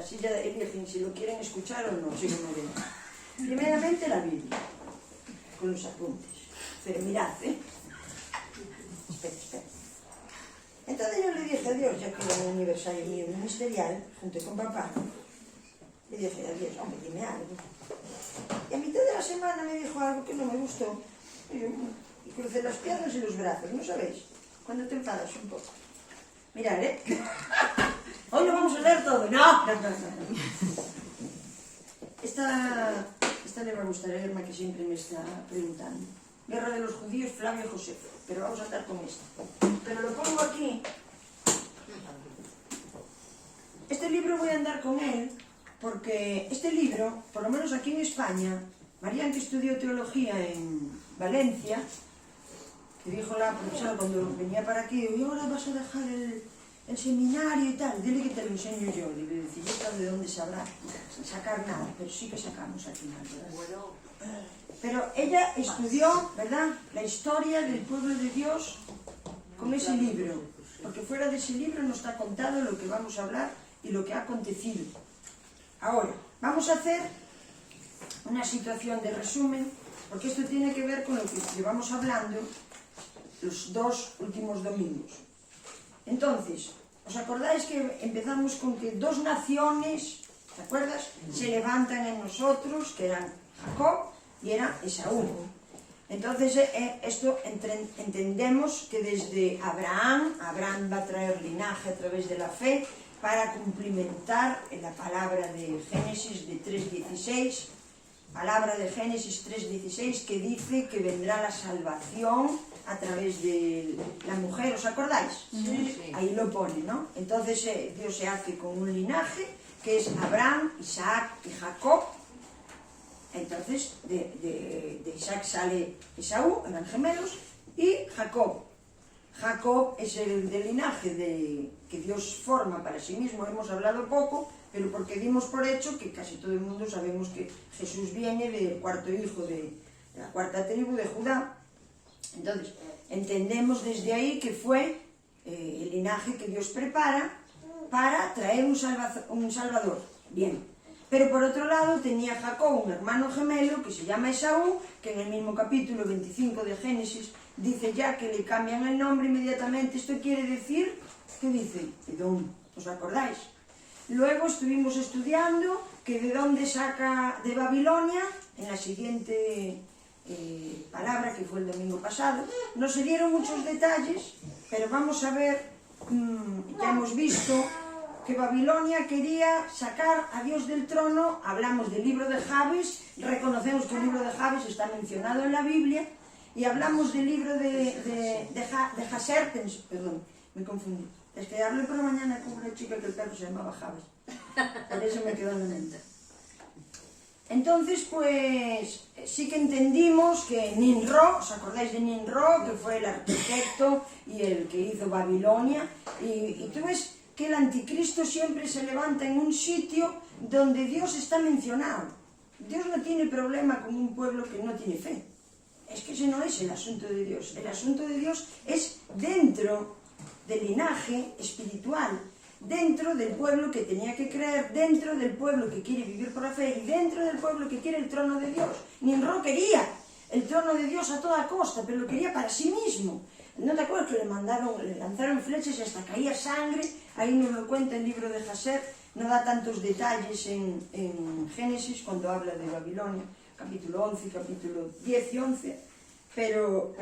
así ya eligen si lo quieren escuchar o no, si no me ven. Primeramente la Biblia, con los apuntes. Pero mirad, Espera. Entonces yo le dije a Dios, ya que era un aniversario mío ministerial, junto con papá, le dije a Dios, hombre, dime algo. Y a mitad de la semana me dijo algo que no me gustó. Y crucé las piernas y los brazos, ¿no sabéis? Cuando te enfadas un poco. Mirad, hoy lo vamos a leer todo. No. Esta le va a gustar a Irma, que siempre me está preguntando. Guerra de los Judíos, Flavio Josefo. Pero vamos a andar con esta. Pero lo pongo aquí. Este libro voy a andar con él porque este libro, por lo menos aquí en España, Marian, que estudió teología en Valencia, que dijo la profesora cuando venía para aquí, y ahora vas a dejar el seminario y tal, dile que te lo enseño yo. Y le decía, yo de dónde sabrá, sin sacar nada, pero sí que sacamos al final, ¿verdad? Pero ella estudió, ¿verdad?, la historia del pueblo de Dios con ese libro, porque fuera de ese libro no está contado lo que vamos a hablar y lo que ha acontecido. Ahora, vamos a hacer una situación de resumen, porque esto tiene que ver con lo que llevamos hablando los 2 últimos domingos. Entonces, ¿os acordáis que empezamos con que 2 naciones, ¿te acuerdas?, se levantan en nosotros, que eran Jacob y era Esaú? Entonces, esto entendemos que desde Abraham va a traer linaje a través de la fe para cumplimentar en la palabra de Génesis de 3:16, palabra de Génesis 3:16 que dice que vendrá la salvación a través de la mujer, ¿os acordáis? Sí. Ahí lo pone, ¿no? Entonces Dios se hace con un linaje que es Abraham, Isaac y Jacob. Entonces de Isaac sale Esaú, eran gemelos, y Jacob. Jacob es el del linaje que Dios forma para sí mismo. Hemos hablado poco, pero porque dimos por hecho que casi todo el mundo sabemos que Jesús viene del 4.º hijo de la 4ª tribu de Judá. Entonces, entendemos desde ahí que fue el linaje que Dios prepara para traer un Salvador. Bien. Pero por otro lado tenía Jacob un hermano gemelo que se llama Esaú, que en el mismo capítulo 25 de Génesis dice ya que le cambian el nombre inmediatamente. Esto quiere decir, ¿qué dice? Edom, ¿os acordáis? Luego estuvimos estudiando que de dónde saca de Babilonia, en la siguiente palabra que fue el domingo pasado. No se dieron muchos detalles, pero vamos a ver, ya hemos visto que Babilonia quería sacar a Dios del trono. Hablamos del libro de Jabes, reconocemos que el libro de Jabes está mencionado en la Biblia, y hablamos del libro de Jasertens, perdón, me confundí. Es que hablé por la mañana con una chica que el perro se llamaba Jabes, por eso me quedó en la mente. Entonces, pues, sí que entendimos que Nimrod, ¿os acordáis de Nimrod? Que fue el arquitecto y el que hizo Babilonia, y tú ves que el anticristo siempre se levanta en un sitio donde Dios está mencionado. Dios no tiene problema con un pueblo que no tiene fe. Es que ese no es el asunto de Dios. El asunto de Dios es dentro del linaje espiritual, dentro del pueblo que tenía que creer, dentro del pueblo que quiere vivir por la fe y dentro del pueblo que quiere el trono de Dios. Nimrod quería el trono de Dios a toda costa, pero lo quería para sí mismo. ¿No te acuerdas que le lanzaron flechas y hasta caía sangre? Ahí nos lo cuenta el libro de Jaser. No da tantos detalles en Génesis cuando habla de Babilonia, capítulo 11, capítulo 10 y 11. Pero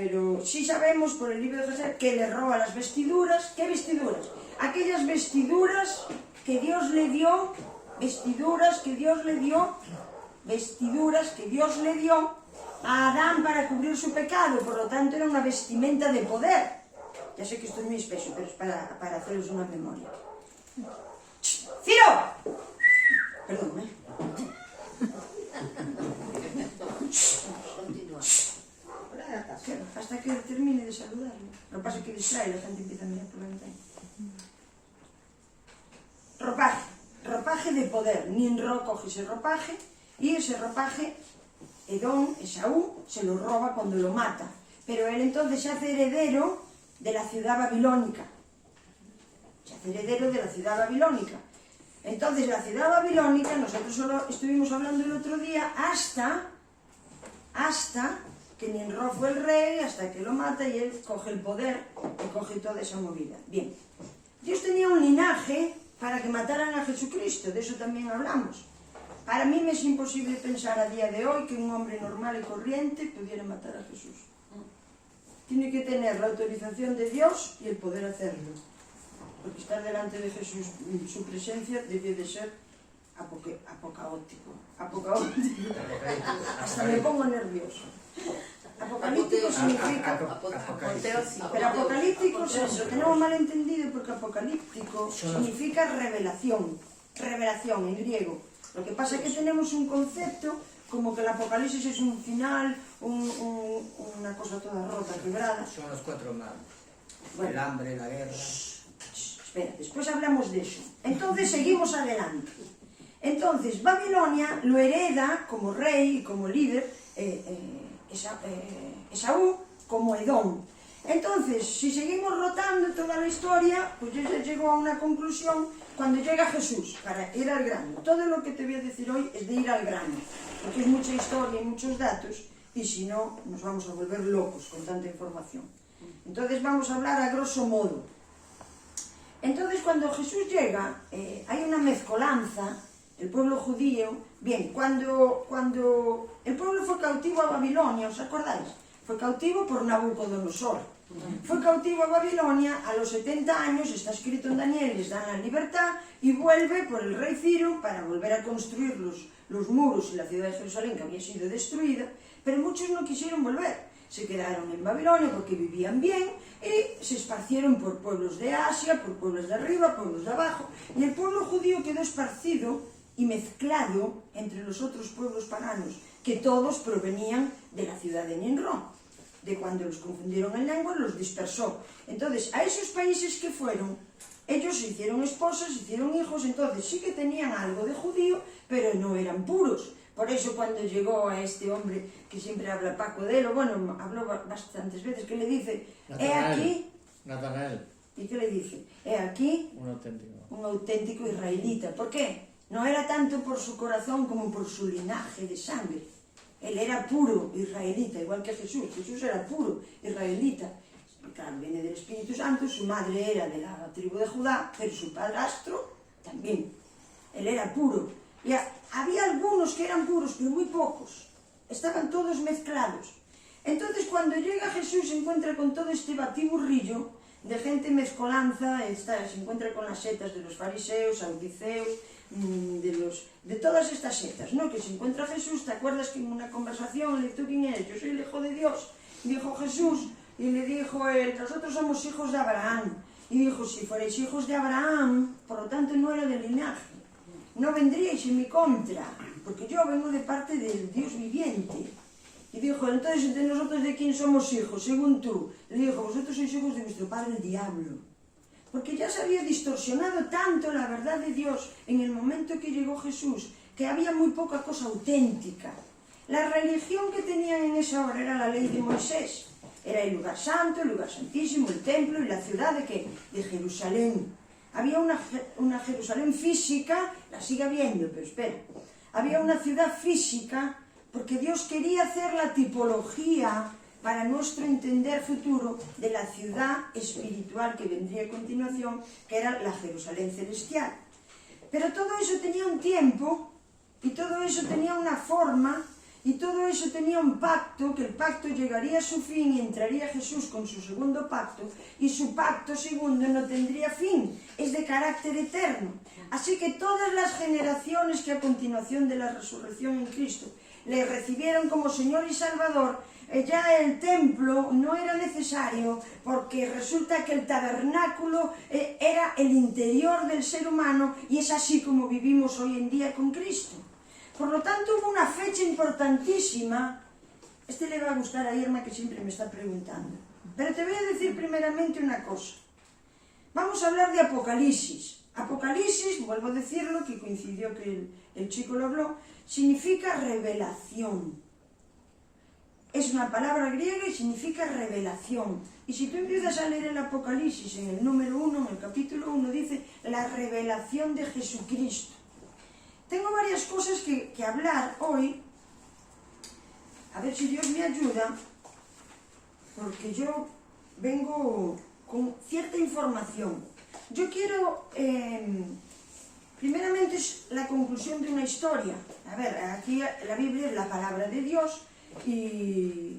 sí sabemos por el libro de Jaser que le roba las vestiduras. ¿Qué vestiduras? Aquellas vestiduras que Dios le dio, vestiduras que Dios le dio a Adán para cubrir su pecado. Por lo tanto era una vestimenta de poder. Ya sé que esto es muy espeso, pero es para haceros una memoria. ¡Ciro! Perdón, Continúa. Hasta que termine de saludarme. Lo que pasa es que distrae, la gente empieza a mirar por la ventana. Ropaje de poder. Nimrod coge ese ropaje, y ese ropaje Edom, Esaú, se lo roba cuando lo mata. Pero él entonces se hace heredero de la ciudad babilónica. Entonces, la ciudad babilónica, nosotros solo estuvimos hablando el otro día, hasta que Nimrod fue el rey, hasta que lo mata y él coge el poder y coge toda esa movida. Bien, Dios tenía un linaje para que mataran a Jesucristo, de eso también hablamos. Para mí me es imposible pensar a día de hoy que un hombre normal y corriente pudiera matar a Jesús. Tiene que tener la autorización de Dios y el poder hacerlo. Porque estar delante de Jesús, su presencia, debe de ser apocalíptico. Hasta me pongo nervioso. Apocalíptico significa... Pero apocalíptico es eso, tenemos mal entendido porque apocalíptico significa revelación. Revelación en griego. Lo que pasa es que tenemos un concepto como que el apocalipsis es un final, una cosa toda rota, quebrada. Son los 4 malos. Bueno. El hambre, la guerra... Espera, después hablamos de eso. Entonces seguimos adelante. Entonces Babilonia lo hereda como rey y como líder Esaú como Edom. Entonces, si seguimos rotando toda la historia, pues ya llegó a una conclusión cuando llega Jesús, para ir al grano. Todo lo que te voy a decir hoy es de ir al grano, porque es mucha historia y muchos datos, y si no, nos vamos a volver locos con tanta información. Entonces vamos a hablar a grosso modo. Entonces, cuando Jesús llega, hay una mezcolanza, el pueblo judío. Bien, cuando el pueblo fue cautivo a Babilonia, ¿os acordáis? Fue cautivo por Nabucodonosor. Fue cautivo a Babilonia a los 70 años, está escrito en Daniel, les dan la libertad y vuelve por el rey Ciro para volver a construir los muros y la ciudad de Jerusalén que había sido destruida, pero muchos no quisieron volver. Se quedaron en Babilonia porque vivían bien y se esparcieron por pueblos de Asia, por pueblos de arriba, pueblos de abajo, y el pueblo judío quedó esparcido y mezclado entre los otros pueblos paganos, que todos provenían de la ciudad de Nimrod. De cuando los confundieron en lengua, los dispersó. Entonces, a esos países que fueron, ellos se hicieron esposas, hicieron hijos, entonces sí que tenían algo de judío, pero no eran puros. Por eso cuando llegó a este hombre, que siempre habla Paco de él, o bueno, habló bastantes veces, que le dice, he aquí... Natanael. ¿Y qué le dice? He aquí un auténtico israelita. ¿Por qué? No era tanto por su corazón como por su linaje de sangre. Él era puro israelita, igual que Jesús. Jesús era puro israelita. Claro, viene del Espíritu Santo, su madre era de la tribu de Judá, pero su padrastro también. Él era puro. Y había algunos que eran puros, pero muy pocos. Estaban todos mezclados. Entonces, cuando llega Jesús, se encuentra con todo este batiburrillo de gente mezcolanza, se encuentra con las setas de los fariseos, saduceos, de todas estas setas, ¿no? Que se encuentra Jesús. ¿Te acuerdas que en una conversación le dijo, ¿quién eres? Yo soy el Hijo de Dios, dijo Jesús, y le dijo él, nosotros somos hijos de Abraham. Y dijo, si fuerais hijos de Abraham, por lo tanto no era del linaje, no vendríais en mi contra, porque yo vengo de parte del Dios viviente. Y dijo, entonces, ¿entre nosotros de quién somos hijos? Según tú. Le dijo, vosotros sois hijos de vuestro padre el diablo. Porque ya se había distorsionado tanto la verdad de Dios en el momento que llegó Jesús, que había muy poca cosa auténtica. La religión que tenían en esa hora era la ley de Moisés. Era el lugar santo, el lugar santísimo, el templo y la ciudad ¿de qué? De Jerusalén. Había una Jerusalén física, la sigue habiendo, pero espera. Había una ciudad física porque Dios quería hacer la tipología para nuestro entender futuro de la ciudad espiritual que vendría a continuación, que era la Jerusalén celestial. Pero todo eso tenía un tiempo, y todo eso tenía una forma, y todo eso tenía un pacto, que el pacto llegaría a su fin y entraría Jesús con su segundo pacto, y su pacto segundo no tendría fin, es de carácter eterno. Así que todas las generaciones que a continuación de la resurrección en Cristo le recibieron como Señor y Salvador, ya el templo no era necesario, porque resulta que el tabernáculo era el interior del ser humano, y es así como vivimos hoy en día con Cristo. Por lo tanto, hubo una fecha importantísima. Le va a gustar a Irma, que siempre me está preguntando. Pero te voy a decir primeramente una cosa. Vamos a hablar de Apocalipsis. Apocalipsis, vuelvo a decirlo, que coincidió que el chico lo habló, significa revelación. es una palabra griega y significa revelación. Y si tú empiezas a leer el Apocalipsis, en el número 1, en el capítulo 1, dice la revelación de Jesucristo. Tengo varias cosas que hablar hoy, a ver si Dios me ayuda, porque yo vengo con cierta información. Yo quiero, primeramente es la conclusión de una historia. A ver, aquí la Biblia es la palabra de Dios y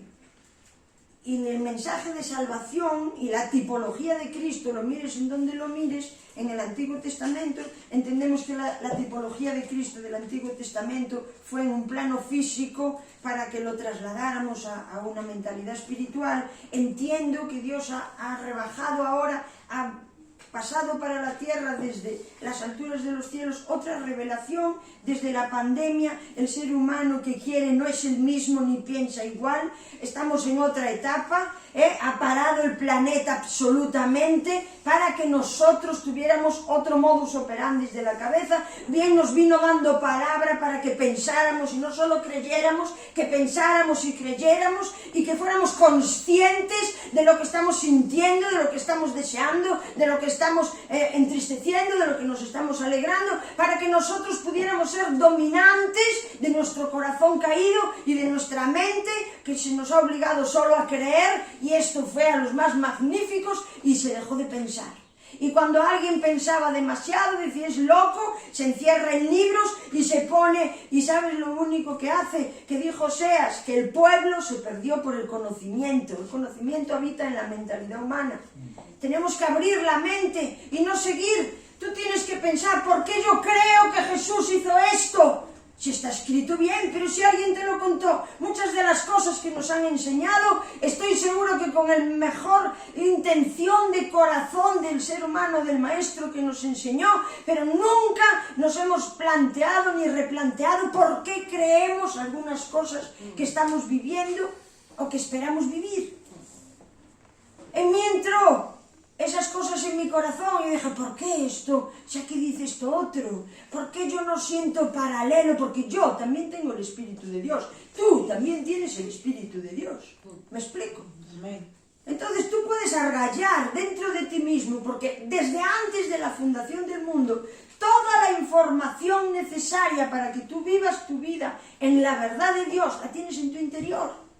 en el mensaje de salvación y la tipología de Cristo, lo mires en donde lo mires, en el Antiguo Testamento, entendemos que la tipología de Cristo del Antiguo Testamento fue en un plano físico para que lo trasladáramos a una mentalidad espiritual. Entiendo que Dios ha rebajado ahora, ha pasado para la tierra desde las alturas de los cielos otra revelación. Desde la pandemia el ser humano que quiere no es el mismo ni piensa igual, estamos en otra etapa, ha parado el planeta absolutamente para que nosotros tuviéramos otro modus operandi de la cabeza. Bien nos vino dando palabra para que pensáramos y no solo creyéramos, que pensáramos y creyéramos y que fuéramos conscientes de lo que estamos sintiendo, de lo que estamos deseando, de lo que estamos entristeciendo, de lo que nos estamos alegrando, para que nosotros pudiéramos ser dominantes de nuestro corazón caído y de nuestra mente, que se nos ha obligado solo a creer, y esto fue a los más magníficos y se dejó de pensar. Y cuando alguien pensaba demasiado, decía es loco, se encierra en libros y se pone, y ¿sabes lo único que hace? Que dijo Oseas, que el pueblo se perdió por el conocimiento. El conocimiento habita en la mentalidad humana. Tenemos que abrir la mente y no seguir. Tú tienes que pensar, ¿por qué yo creo que Jesús hizo esto? Si está escrito bien, pero si alguien te lo contó, muchas de las cosas que nos han enseñado, estoy seguro que con el mejor intención de corazón del ser humano, del maestro que nos enseñó, pero nunca nos hemos planteado ni replanteado por qué creemos algunas cosas que estamos viviendo o que esperamos vivir. En mí entró esas cosas en mi corazón y dije, ¿por qué esto? Si aquí dice esto otro, ¿por qué yo no siento paralelo? Porque yo también tengo el Espíritu de Dios, tú también tienes el Espíritu de Dios. ¿Me explico? Entonces tú puedes argallar dentro de ti mismo, porque desde antes de la fundación del mundo, toda la información necesaria para que tú vivas tu vida en la verdad de Dios, la tienes en tu interior.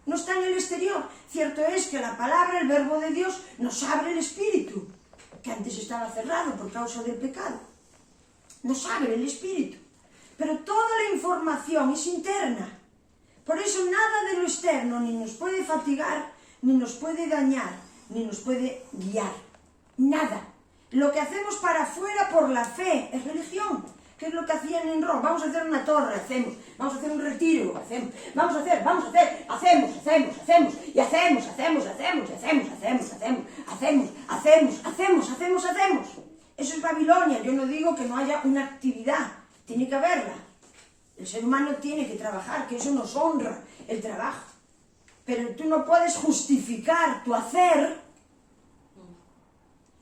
No está en el exterior. Cierto es que la palabra, el verbo de Dios, nos abre el espíritu, que antes estaba cerrado por causa del pecado. Nos abre el espíritu. Pero toda la información es interna. Por eso nada de lo externo ni nos puede fatigar, ni nos puede dañar, ni nos puede guiar. Nada. Lo que hacemos para afuera por la fe es religión. ¿Qué es lo que hacían en Roma? Vamos a hacer una torre, hacemos. Vamos a hacer un retiro, hacemos. Vamos a hacer, hacemos. Eso es Babilonia. Yo no digo que no haya una actividad, tiene que haberla. El ser humano tiene que trabajar, que eso nos honra, el trabajo. Pero tú no puedes justificar tu hacer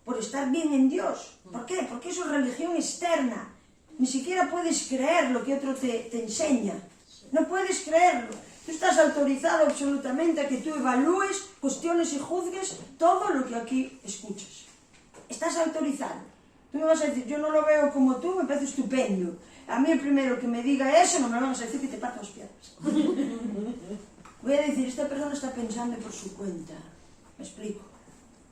por estar bien en Dios. ¿Por qué? Porque eso es religión externa. Ni siquiera puedes creer lo que otro te enseña. No puedes creerlo. Tú estás autorizado absolutamente a que tú evalúes, cuestiones y juzgues todo lo que aquí escuchas. Estás autorizado. Tú me vas a decir, yo no lo veo como tú, me parece estupendo. A mí el primero que me diga eso, no me vas a decir que te parto las piernas. Voy a decir, esta persona está pensando por su cuenta. Me explico.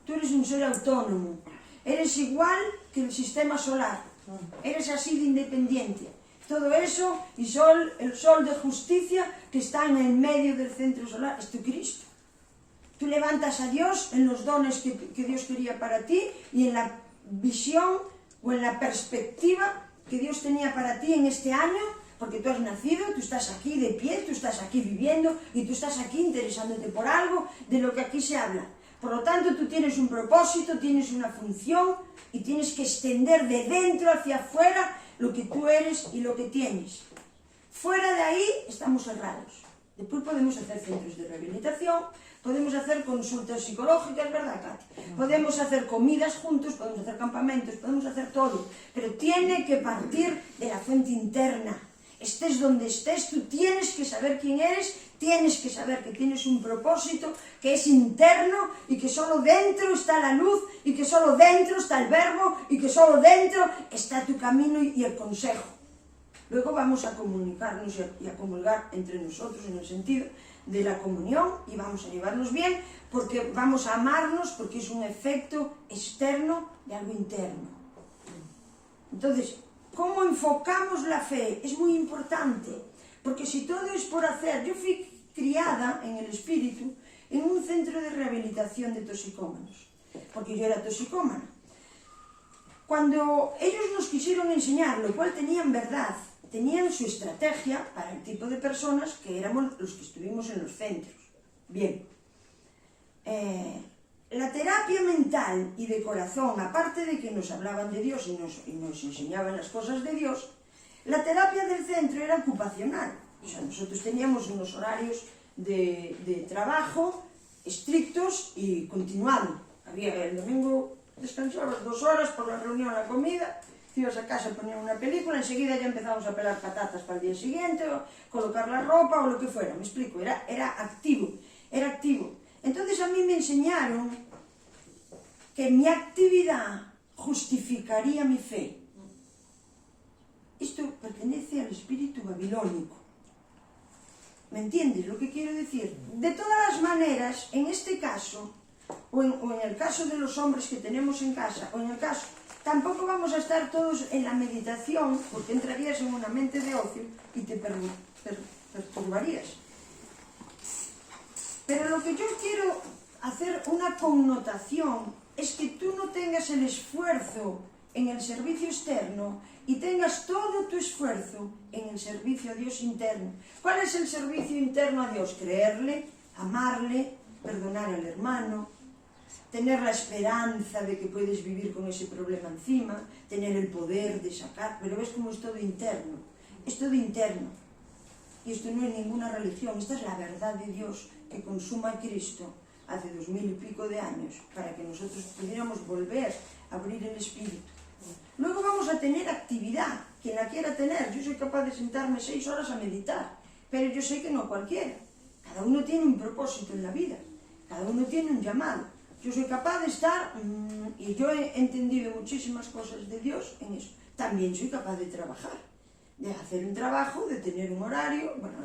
Tú eres un ser autónomo. Eres igual que el sistema solar. Eres así de independiente. Todo eso y el sol de justicia que está en el medio del centro solar es tu Cristo. Tú levantas a Dios en los dones que Dios quería para ti y en la visión o en la perspectiva que Dios tenía para ti en este año, porque tú has nacido, tú estás aquí de pie, tú estás aquí viviendo y tú estás aquí interesándote por algo de lo que aquí se habla. Por lo tanto, tú tienes un propósito, tienes una función y tienes que extender de dentro hacia afuera lo que tú eres y lo que tienes. Fuera de ahí estamos cerrados. Después podemos hacer centros de rehabilitación, podemos hacer consultas psicológicas, ¿verdad, Katy? Podemos hacer comidas juntos, podemos hacer campamentos, podemos hacer todo. Pero tiene que partir de la fuente interna. Estés donde estés, tú tienes que saber quién eres, Tienes que saber que tienes un propósito que es interno y que solo dentro está la luz y que solo dentro está el verbo y que solo dentro está tu camino y el consejo. Luego vamos a comunicarnos y a comulgar entre nosotros en el sentido de la comunión y vamos a llevarnos bien porque vamos a amarnos porque es un efecto externo de algo interno. Entonces, ¿cómo enfocamos la fe? Es muy importante, porque si todo es por hacer... Yo fui criada en el espíritu en un centro de rehabilitación de toxicómanos, porque yo era toxicómana. Cuando ellos nos quisieron enseñar, lo cual tenían verdad, tenían su estrategia para el tipo de personas que éramos los que estuvimos en los centros. Bien, la terapia mental y de corazón, aparte de que nos hablaban de Dios y nos enseñaban las cosas de Dios, la terapia del centro era ocupacional. O sea, nosotros teníamos unos horarios de trabajo estrictos y continuado. El domingo descansabas 2 horas por la reunión, la comida, te ibas a casa, ponían una película, enseguida ya empezamos a pelar patatas para el día siguiente, o colocar la ropa o lo que fuera, me explico, era activo, era activo. Entonces a mí me enseñaron que mi actividad justificaría mi fe. Esto pertenece al espíritu babilónico. ¿Me entiendes lo que quiero decir? De todas las maneras, en este caso, o en el caso de los hombres que tenemos en casa, o en el caso, tampoco vamos a estar todos en la meditación, porque entrarías en una mente de ocio y te perturbarías. Pero lo que yo quiero hacer una connotación es que tú no tengas el esfuerzo en el servicio externo y tengas todo tu esfuerzo en el servicio a Dios interno. ¿Cuál es el servicio interno a Dios? Creerle, amarle, perdonar al hermano, tener la esperanza de que puedes vivir con ese problema encima, tener el poder de sacar, pero ves cómo es todo interno, es todo interno. Y esto no es ninguna religión, esta es la verdad de Dios que consuma a Cristo hace 2000 y pico de años para que nosotros pudiéramos volver a abrir el espíritu. Luego vamos a tener actividad, quien la quiera tener. Yo soy capaz de sentarme 6 horas a meditar, pero yo sé que no cualquiera. Cada uno tiene un propósito en la vida, cada uno tiene un llamado. Yo soy capaz de estar, y yo he entendido muchísimas cosas de Dios en eso. También soy capaz de trabajar, de hacer un trabajo, de tener un horario. Bueno,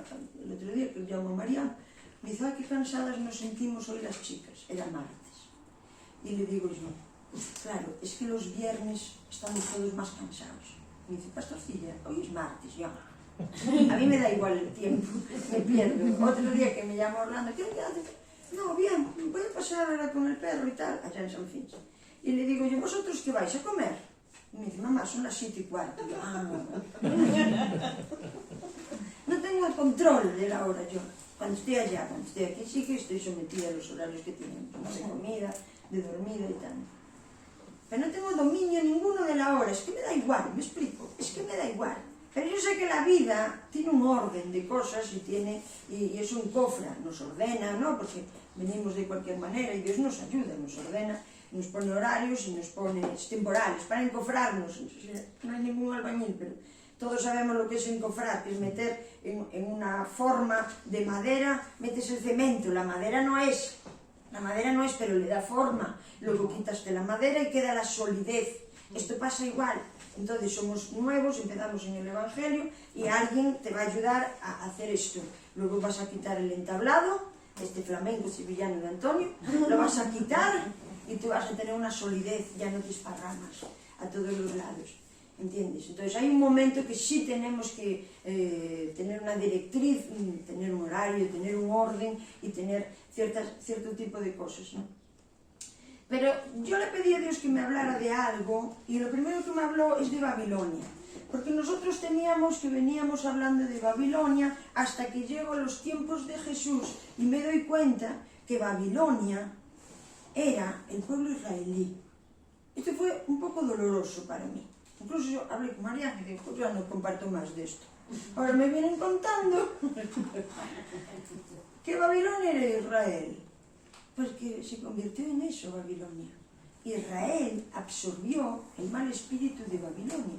el otro día que llamo a Mariana, me dice, ay, qué cansadas nos sentimos hoy las chicas. Era martes. Y le digo yo, claro, es que los viernes estamos todos más cansados. Me dice, pastorcilla, hoy es martes, yo. A mí me da igual el tiempo, me pierdo. Otro día que me llama Orlando, ¿qué haces? No, bien, voy a pasar ahora con el perro y tal, allá en San Fins. Y le digo yo, ¿vosotros qué vais a comer? Y me dice, mamá, son las 7:15. Yo, no tengo el control de la hora yo. Cuando estoy allá, cuando estoy aquí, sí que estoy sometida a los horarios que tienen, ¿no? De comida, de dormida y tal. Pero no tengo dominio ninguno de la hora, es que me da igual, me explico, es que me da igual. Pero yo sé que la vida tiene un orden de cosas y es un cofra, nos ordena, ¿no? Porque venimos de cualquier manera y Dios nos ayuda, nos ordena, nos pone horarios y nos pone temporales para encofrarnos. No hay ningún albañil, pero todos sabemos lo que es encofrar, que es meter en una forma de madera, metes el cemento, la madera no es, pero le da forma, luego quitaste la madera y queda la solidez. Esto pasa igual. Entonces somos nuevos, empezamos en el Evangelio y alguien te va a ayudar a hacer esto. Luego vas a quitar el entablado, este flamenco sevillano de Antonio, lo vas a quitar y tú vas a tener una solidez, ya no te esparramas a todos los lados. ¿Entiendes? Entonces hay un momento que sí tenemos que tener una directriz, tener un horario, tener un orden y tener cierto tipo de cosas, ¿no? Pero yo le pedí a Dios que me hablara de algo y lo primero que me habló es de Babilonia. Porque nosotros veníamos hablando de Babilonia hasta que llego a los tiempos de Jesús y me doy cuenta que Babilonia era el pueblo israelí. Esto fue un poco doloroso para mí. Incluso yo hablé con Mariana y digo, pues yo no comparto más de esto. Ahora me vienen contando que Babilonia era Israel. Pues que se convirtió en eso Babilonia. Israel absorbió el mal espíritu de Babilonia.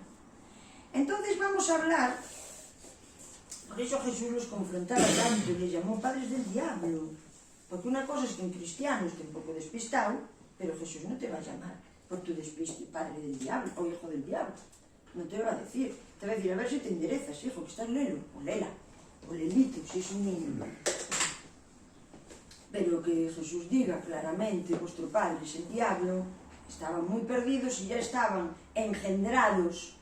Entonces vamos a hablar, Por eso Jesús los confrontaba tanto y les llamó padres del diablo. Porque una cosa es que un cristiano esté un poco despistado, pero Jesús no te va a llamar por tu despiste padre del diablo o hijo del diablo. No te lo va a decir. Te va a decir, a ver si te enderezas, hijo, que estás lelo, o lela, o lelito, si es un niño. Pero que Jesús diga claramente, vuestro padre es el diablo, estaban muy perdidos y ya estaban engendrados,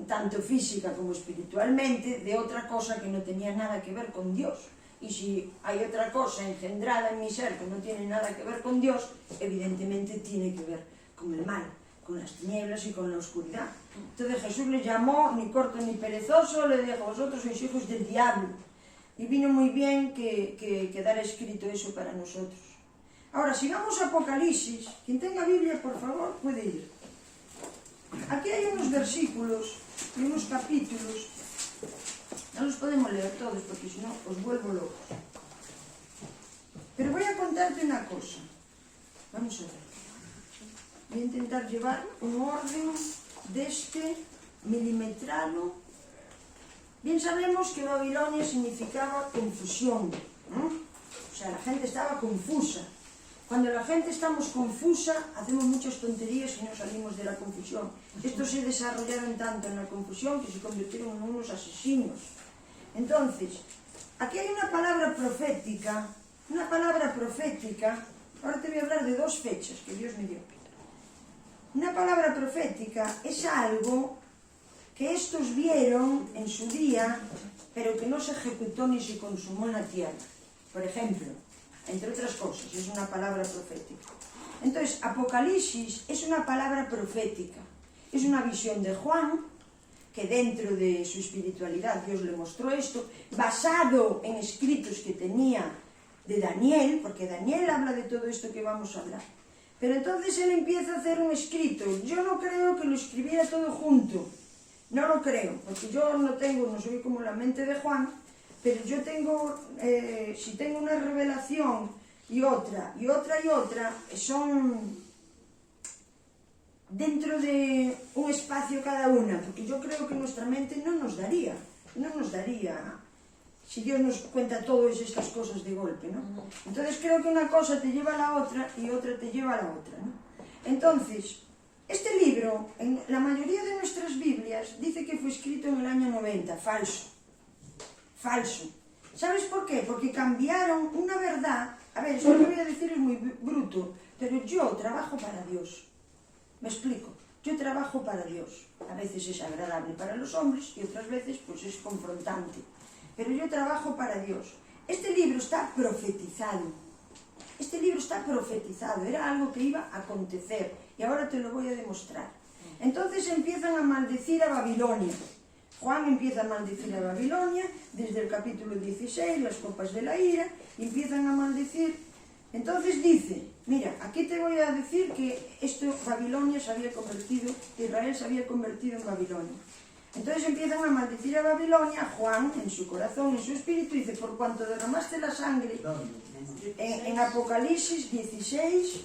tanto física como espiritualmente, de otra cosa que no tenía nada que ver con Dios. Y si hay otra cosa engendrada en mi ser que no tiene nada que ver con Dios, evidentemente tiene que ver con el mal, con las tinieblas y con la oscuridad. Entonces Jesús les llamó ni corto ni perezoso, le dijo, vosotros sois hijos del diablo. Y vino muy bien que quedara escrito eso para nosotros. Ahora, si vamos a Apocalipsis, quien tenga Biblia, por favor, puede ir. Aquí hay unos versículos y unos capítulos. No los podemos leer todos porque si no os vuelvo locos. Pero voy a contarte una cosa. Vamos a ver. Voy a intentar llevar un orden de este milimetrado. Bien sabemos que Babilonia significaba confusión, ¿no? O sea, la gente estaba confusa. Cuando la gente estamos confusa, hacemos muchas tonterías y no salimos de la confusión. Estos se desarrollaron tanto en la confusión que se convirtieron en unos asesinos. Entonces, aquí hay una palabra profética, ahora te voy a hablar de dos fechas que Dios me dio. Una palabra profética es algo que estos vieron en su día, pero que no se ejecutó ni se consumó en la tierra. Por ejemplo, entre otras cosas, es una palabra profética. Entonces, Apocalipsis es una palabra profética, es una visión de Juan, que dentro de su espiritualidad Dios le mostró esto, basado en escritos que tenía de Daniel, porque Daniel habla de todo esto que vamos a hablar. Pero entonces él empieza a hacer un escrito. Yo no creo que lo escribiera todo junto, no lo creo, porque yo no soy como la mente de Juan, pero yo tengo, si tengo una revelación y otra, son dentro de un espacio cada una, porque yo creo que nuestra mente no nos daría, si Dios nos cuenta todas estas cosas de golpe, ¿no? Entonces creo que una cosa te lleva a la otra y otra te lleva a la otra, ¿no? Entonces, este libro, en la mayoría de nuestras Biblias, dice que fue escrito en el año 90, falso. ¿Sabes por qué? Porque cambiaron una verdad. A ver, esto que voy a decir es muy bruto, pero yo trabajo para Dios. Me explico. Yo trabajo para Dios. A veces es agradable para los hombres y otras veces pues es confrontante. Pero yo trabajo para Dios. Este libro está profetizado. Era algo que iba a acontecer. Y ahora te lo voy a demostrar. Entonces empiezan a maldecir a Babilonia. Juan empieza a maldecir a Babilonia desde el capítulo 16, las copas de la ira, y empiezan a maldecir. Entonces dice, mira, aquí te voy a decir que Babilonia se había convertido, Israel se había convertido en Babilonia. Entonces empiezan a maldecir a Babilonia. Juan, en su corazón, en su espíritu, dice, por cuanto derramaste la sangre, en Apocalipsis 16,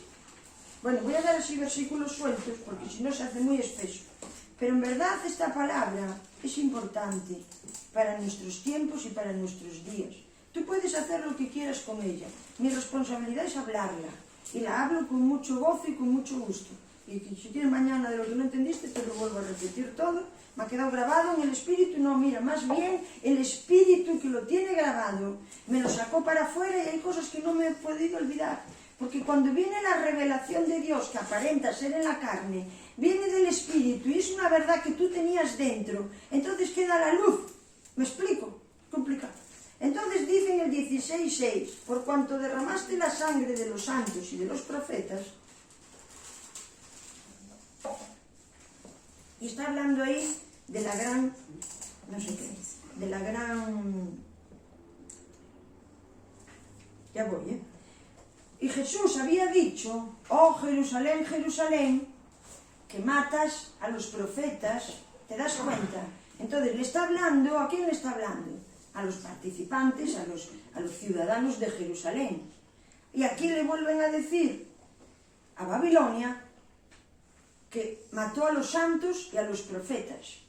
bueno, voy a dar así versículos sueltos, porque si no se hace muy espeso. Pero en verdad esta palabra es importante para nuestros tiempos y para nuestros días. Tú puedes hacer lo que quieras con ella. Mi responsabilidad es hablarla. Y la hablo con mucho gozo y con mucho gusto. Y si quieres mañana de lo que no entendiste, te lo vuelvo a repetir todo. Me ha quedado grabado en el espíritu. No, mira, más bien el espíritu que lo tiene grabado me lo sacó para afuera y hay cosas que no me he podido olvidar. Porque cuando viene la revelación de Dios, que aparenta ser en la carne, viene del Espíritu y es una verdad que tú tenías dentro, entonces queda la luz. ¿Me explico? Complicado. Entonces dice en el 16:6, por cuanto derramaste la sangre de los santos y de los profetas, y está hablando ahí de la gran, no sé qué, de la gran, ya voy, Y Jesús había dicho, oh Jerusalén, Jerusalén, que matas a los profetas, ¿te das cuenta? Entonces le está hablando, ¿a quién le está hablando? A los participantes, a los ciudadanos de Jerusalén. Y aquí le vuelven a decir a Babilonia que mató a los santos y a los profetas.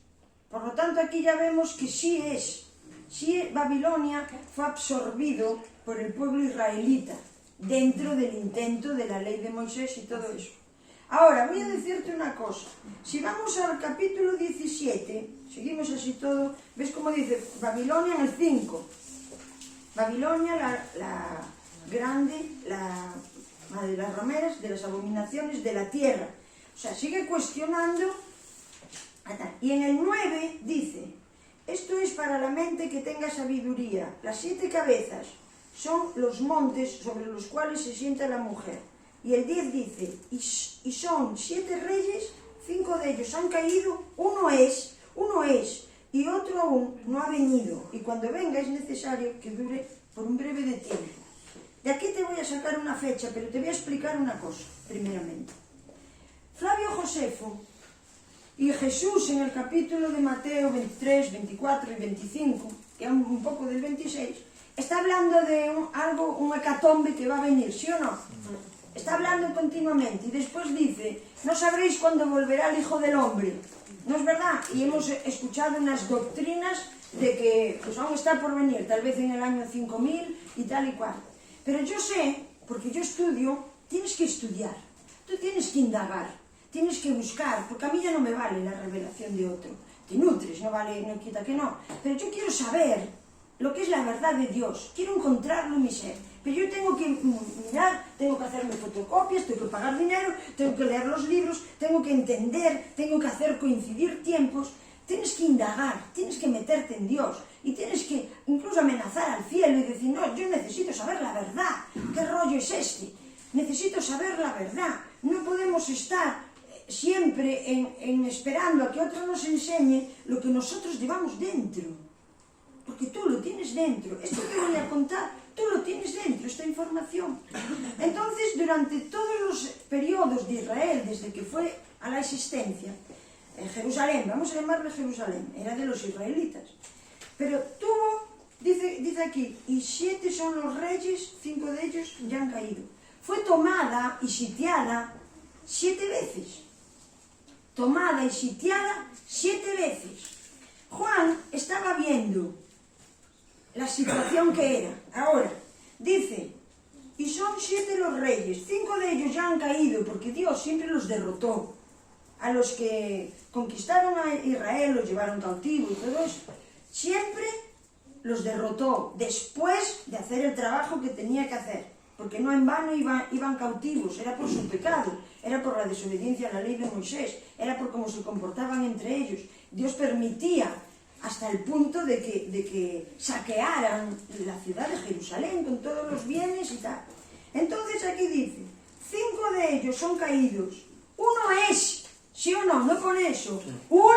Por lo tanto, aquí ya vemos que sí es si Babilonia fue absorbido por el pueblo israelita dentro del intento de la ley de Moisés y todo eso. Ahora, voy a decirte una cosa. Si vamos al capítulo 17, seguimos así todo, ¿ves cómo dice Babilonia en el 5? Babilonia, la grande, la de las rameras, de las abominaciones de la tierra. O sea, sigue cuestionando. Y en el 9 dice, esto es para la mente que tenga sabiduría. Las 7 cabezas son los montes sobre los cuales se sienta la mujer. Y el 10 dice, y son 7 reyes, 5 de ellos han caído, uno es, y otro aún no ha venido. Y cuando venga es necesario que dure por un breve de tiempo. De aquí te voy a sacar una fecha, pero te voy a explicar una cosa, primeramente. Flavio Josefo y Jesús en el capítulo de Mateo 23, 24 y 25, que es un poco del 26, está hablando de un hecatombe que va a venir, ¿sí o no? Está hablando continuamente y después dice, no sabréis cuándo volverá el Hijo del Hombre. ¿No es verdad? Y hemos escuchado unas doctrinas de que pues aún está por venir, tal vez en el año 5000 y tal y cual. Pero yo sé, porque yo estudio, tienes que estudiar, tú tienes que indagar, tienes que buscar, porque a mí ya no me vale la revelación de otro. Te nutres, no vale, no quita que no. Pero yo quiero saber lo que es la verdad de Dios, quiero encontrarlo en mi ser. Pero yo tengo que mirar, tengo que hacerme fotocopias, tengo que pagar dinero, tengo que leer los libros, tengo que entender, tengo que hacer coincidir tiempos. Tienes que indagar, tienes que meterte en Dios y tienes que incluso amenazar al cielo y decir, no, yo necesito saber la verdad. ¿Qué rollo es este? Necesito saber la verdad. No podemos estar siempre esperando a que otro nos enseñe lo que nosotros llevamos dentro. Porque tú lo tienes dentro. Esto que voy a contar, tú lo tienes dentro, esta información. Entonces, durante todos los periodos de Israel, desde que fue a la existencia, en Jerusalén, vamos a llamarle Jerusalén, era de los israelitas. Pero tuvo, dice aquí, y 7 son los reyes, 5 de ellos ya han caído. Fue tomada y sitiada 7 veces. Tomada y sitiada 7 veces. Juan estaba viendo la situación que era. Ahora, dice, y son 7 los reyes, 5 de ellos ya han caído, porque Dios siempre los derrotó. A los que conquistaron a Israel, los llevaron cautivos y todo eso, siempre los derrotó después de hacer el trabajo que tenía que hacer, porque no en vano iban cautivos, era por su pecado, era por la desobediencia a la ley de Moisés, era por cómo se comportaban entre ellos. Dios permitía hasta el punto de que saquearan la ciudad de Jerusalén con todos los bienes y tal. Entonces aquí dice, 5 de ellos son caídos, uno es. ¿Sí o no? No pone eso. Uno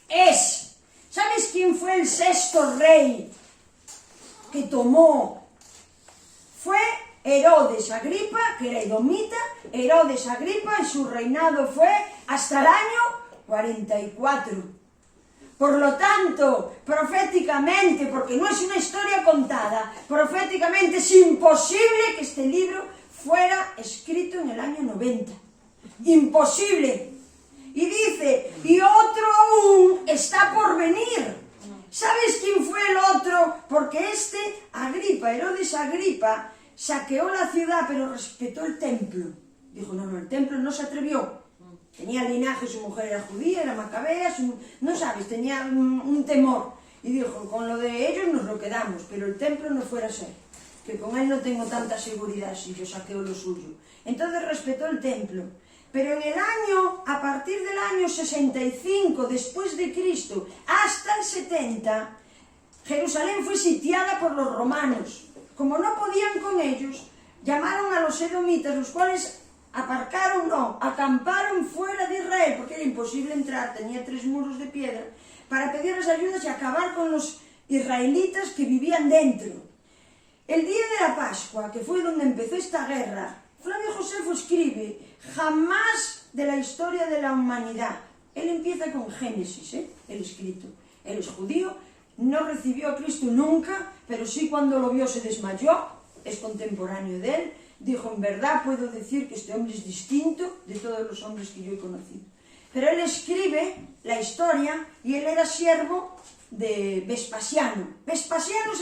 es. ¿Sabes quién fue el 6.º rey que tomó? Fue Herodes Agripa, que era edomita. Herodes Agripa, y su reinado fue hasta el año 44. Por lo tanto, proféticamente, porque no es una historia contada, proféticamente es imposible que este libro fuera escrito en el año 90. Imposible. Y dice, y otro aún está por venir. ¿Sabes quién fue el otro? Porque Agripa, Herodes Agripa, saqueó la ciudad, pero respetó el templo. Dijo, no, el templo no se atrevió. Tenía linaje, su mujer era judía, era macabea, no sabes, tenía un temor. Y dijo, con lo de ellos nos lo quedamos, pero el templo no fuera a ser. Que con él no tengo tanta seguridad si yo saqueo lo suyo. Entonces respetó el templo. Pero en el año, a partir del año 65 después de Cristo hasta el 70, Jerusalén fue sitiada por los romanos. Como no podían con ellos, llamaron a los edomitas, los cuales acamparon fuera de Israel, porque era imposible entrar, tenía 3 muros de piedra, para pedirles ayudas y acabar con los israelitas que vivían dentro. El día de la Pascua, que fue donde empezó esta guerra, Flavio Josefo escribe, jamás de la historia de la humanidad. Él empieza con Génesis, el escrito. Él es judío, no recibió a Cristo nunca, pero sí cuando lo vio se desmayó, es contemporáneo de él. Dijo, en verdad puedo decir que este hombre es distinto de todos los hombres que yo he conocido. Pero él escribe la historia y él era siervo de Vespasiano. Vespasiano es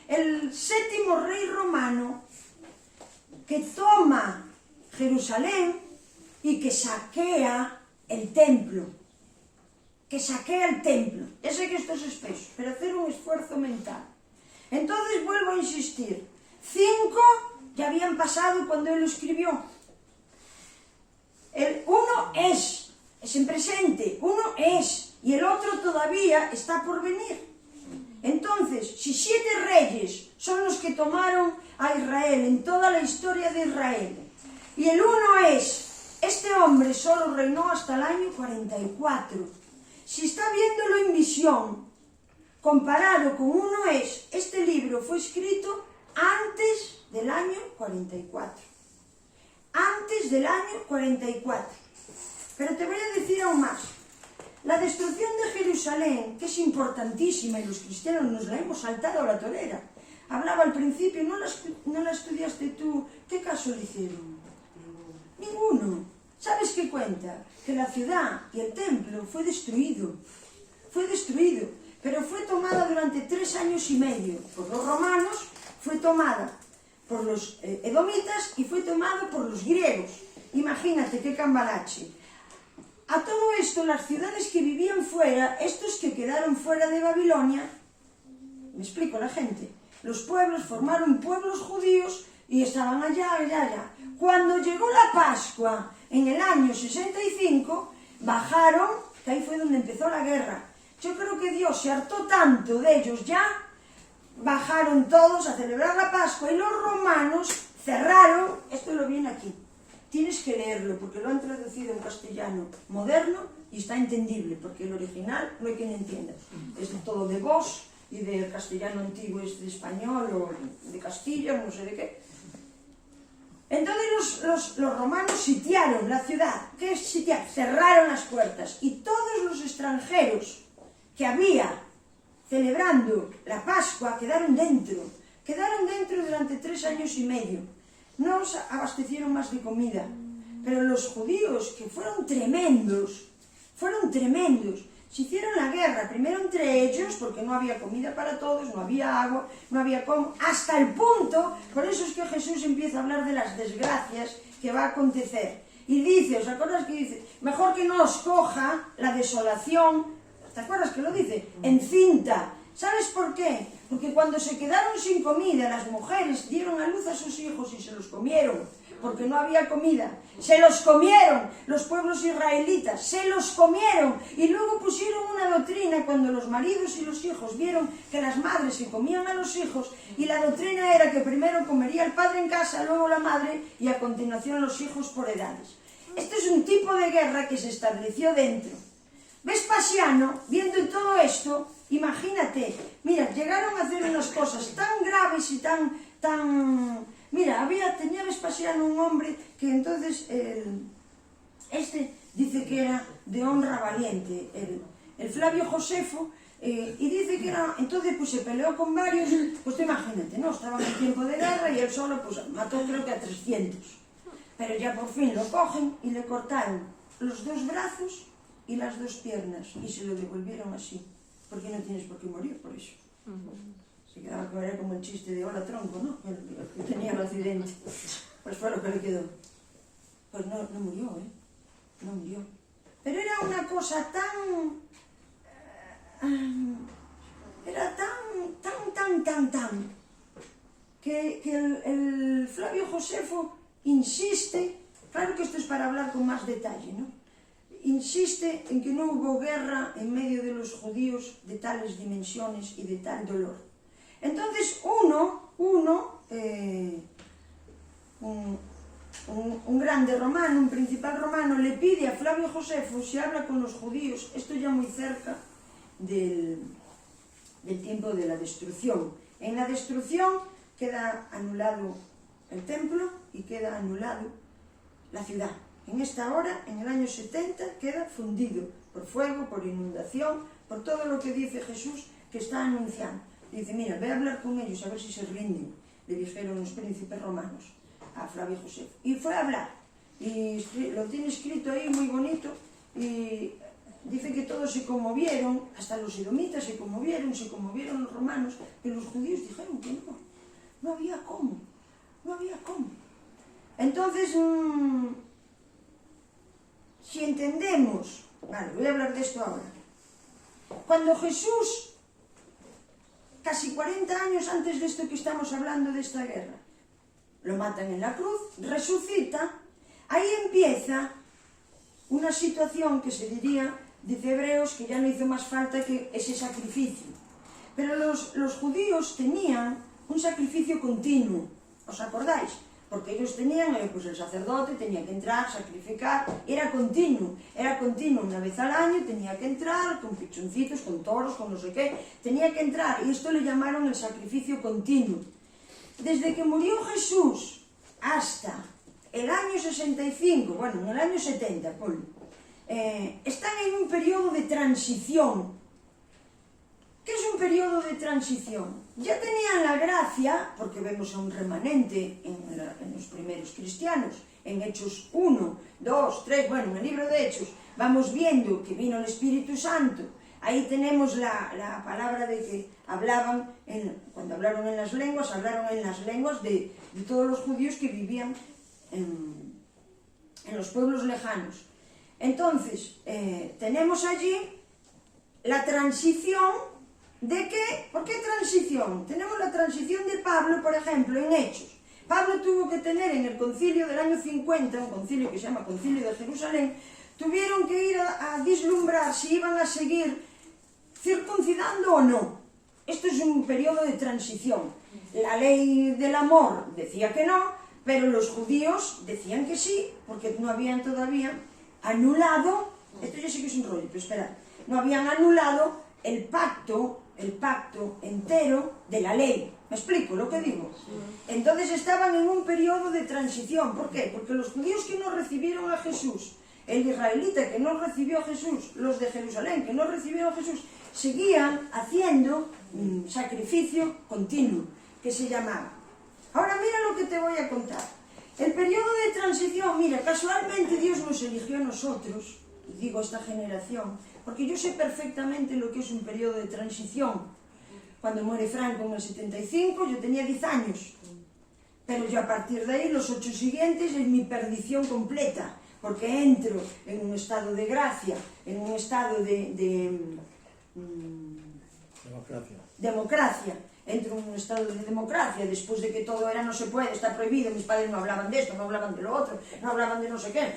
el séptimo rey romano que toma Jerusalén y que saquea el templo. Ya sé que esto es espeso, pero hacer un esfuerzo mental. Entonces vuelvo a insistir, 5 ya habían pasado cuando él lo escribió. El uno es en presente, uno es, y el otro todavía está por venir. Entonces, si 7 reyes son los que tomaron a Israel en toda la historia de Israel, y el uno es, este hombre solo reinó hasta el año 44. Si está viéndolo en visión, comparado con uno es, este libro fue escrito antes del año 44. Antes del año 44. Pero te voy a decir aún más. La destrucción de Jerusalén, que es importantísima y los cristianos nos la hemos saltado a la torera. Hablaba al principio, ¿no la estudiaste tú? ¿Qué caso le hicieron? Ninguno. ¿Sabes qué cuenta? Que la ciudad y el templo fue destruido, pero fue tomada durante 3 años y medio por los romanos, fue tomada por los edomitas y fue tomada por los griegos. Imagínate qué cambalache. A todo esto, las ciudades que vivían fuera, estos que quedaron fuera de Babilonia, me explico la gente, los pueblos formaron pueblos judíos y estaban allá. Cuando llegó la Pascua, en el año 65, bajaron, que ahí fue donde empezó la guerra. Yo creo que Dios se hartó tanto de ellos ya, bajaron todos a celebrar la Pascua y los romanos cerraron, esto lo viene aquí. Tienes que leerlo porque lo han traducido en castellano moderno y está entendible, porque el original no hay quien entienda. Es todo de vos y del castellano antiguo es de español o de Castilla, no sé de qué. Entonces los romanos sitiaron la ciudad. ¿Qué es sitiar? Cerraron las puertas y todos los extranjeros que había celebrando la Pascua quedaron dentro durante 3 años y medio. No se abastecieron más de comida, pero los judíos, que fueron tremendos, se hicieron la guerra, primero entre ellos, porque no había comida para todos, no había agua, no había cómo, hasta el punto, por eso es que Jesús empieza a hablar de las desgracias que va a acontecer. Y dice, ¿os acordáis que dice? Mejor que no os coja la desolación, ¿te acuerdas que lo dice? Encinta. ¿Sabes por qué? Porque cuando se quedaron sin comida, las mujeres dieron a luz a sus hijos y se los comieron, porque no había comida. Se los comieron los pueblos israelitas, se los comieron. Y luego pusieron una doctrina cuando los maridos y los hijos vieron que las madres se comían a los hijos, y la doctrina era que primero comería el padre en casa, luego la madre y a continuación los hijos por edades. Este es un tipo de guerra que se estableció dentro. Vespasiano, viendo todo esto, imagínate, mira, llegaron a hacer unas cosas tan graves y tan... Mira, tenía Vespasiano un hombre que entonces, dice que era de honra valiente, el Flavio Josefo, y dice que era, entonces pues se peleó con varios, pues tú imagínate, ¿no? Estaban en tiempo de guerra y él solo pues mató creo que a 300, pero ya por fin lo cogen y le cortaron los 2 brazos y las 2 piernas y se lo devolvieron así, porque no tienes por qué morir por eso. Se quedaba como el chiste de hola tronco, ¿no? El que tenía el accidente. Pues fue lo que le quedó. Pues no murió, no murió. Pero era una cosa tan... era tan... que el Flavio Josefo insiste, claro que esto es para hablar con más detalle, ¿no? Insiste en que no hubo guerra en medio de los judíos de tales dimensiones y de tal dolor. Entonces un grande romano, un principal romano, le pide a Flavio Josefo si habla con los judíos, esto ya muy cerca del tiempo de la destrucción. En la destrucción queda anulado el templo y queda anulado la ciudad. En esta hora, en el año 70, queda fundido por fuego, por inundación, por todo lo que dice Jesús que está anunciando. Dice, mira, ve a hablar con ellos a ver si se rinden, le dijeron los príncipes romanos a Flavio Josefo. Y fue a hablar, y lo tiene escrito ahí muy bonito, y dice que todos se conmovieron, hasta los edomitas se conmovieron los romanos, pero los judíos dijeron que no había cómo. Entonces, si entendemos, vale, voy a hablar de esto ahora, cuando Jesús, casi 40 años antes de esto que estamos hablando, de esta guerra, lo matan en la cruz, resucita, ahí empieza una situación que se diría, dice Hebreos, que ya no hizo más falta que ese sacrificio. Pero los judíos tenían un sacrificio continuo, ¿os acordáis? Porque ellos tenían, pues el sacerdote tenía que entrar, sacrificar, era continuo, una vez al año tenía que entrar, con pichoncitos, con toros, con no sé qué, tenía que entrar, y esto le llamaron el sacrificio continuo. Desde que murió Jesús hasta el año 65, bueno, en el año 70, están en un periodo de transición. ¿Qué es un periodo de transición? Ya tenían la gracia, porque vemos a un remanente en los primeros cristianos, en Hechos 1, 2, 3, bueno, en el libro de Hechos, vamos viendo que vino el Espíritu Santo. Ahí tenemos la palabra de que hablaban, cuando hablaron en las lenguas de todos los judíos que vivían en los pueblos lejanos. Entonces, tenemos allí la transición de qué. ¿Por qué transición? Tenemos la transición de Pablo, por ejemplo, en Hechos. Pablo tuvo que tener en el concilio del año 50, un concilio que se llama Concilio de Jerusalén, tuvieron que ir a vislumbrar si iban a seguir circuncidando o no. Esto es un periodo de transición. La ley del amor decía que no, pero los judíos decían que sí, porque no habían todavía anulado, esto ya sé que es un rollo, pero esperad, no habían anulado el pacto entero de la ley. ¿Me explico lo que digo? Entonces estaban en un periodo de transición. ¿Por qué? Porque los judíos que no recibieron a Jesús, el israelita que no recibió a Jesús, los de Jerusalén que no recibieron a Jesús, seguían haciendo un sacrificio continuo, que se llamaba. Ahora mira lo que te voy a contar. El periodo de transición, mira, casualmente Dios nos eligió a nosotros, digo esta generación, porque yo sé perfectamente lo que es un periodo de transición. Cuando muere Franco en el 75, yo tenía 10 años, pero yo a partir de ahí, los 8 siguientes, es mi perdición completa, porque entro en un estado de gracia, en un estado de democracia. Entro en un estado de democracia, después de que todo era no se puede, está prohibido, mis padres no hablaban de esto, no hablaban de lo otro, no hablaban de no sé qué,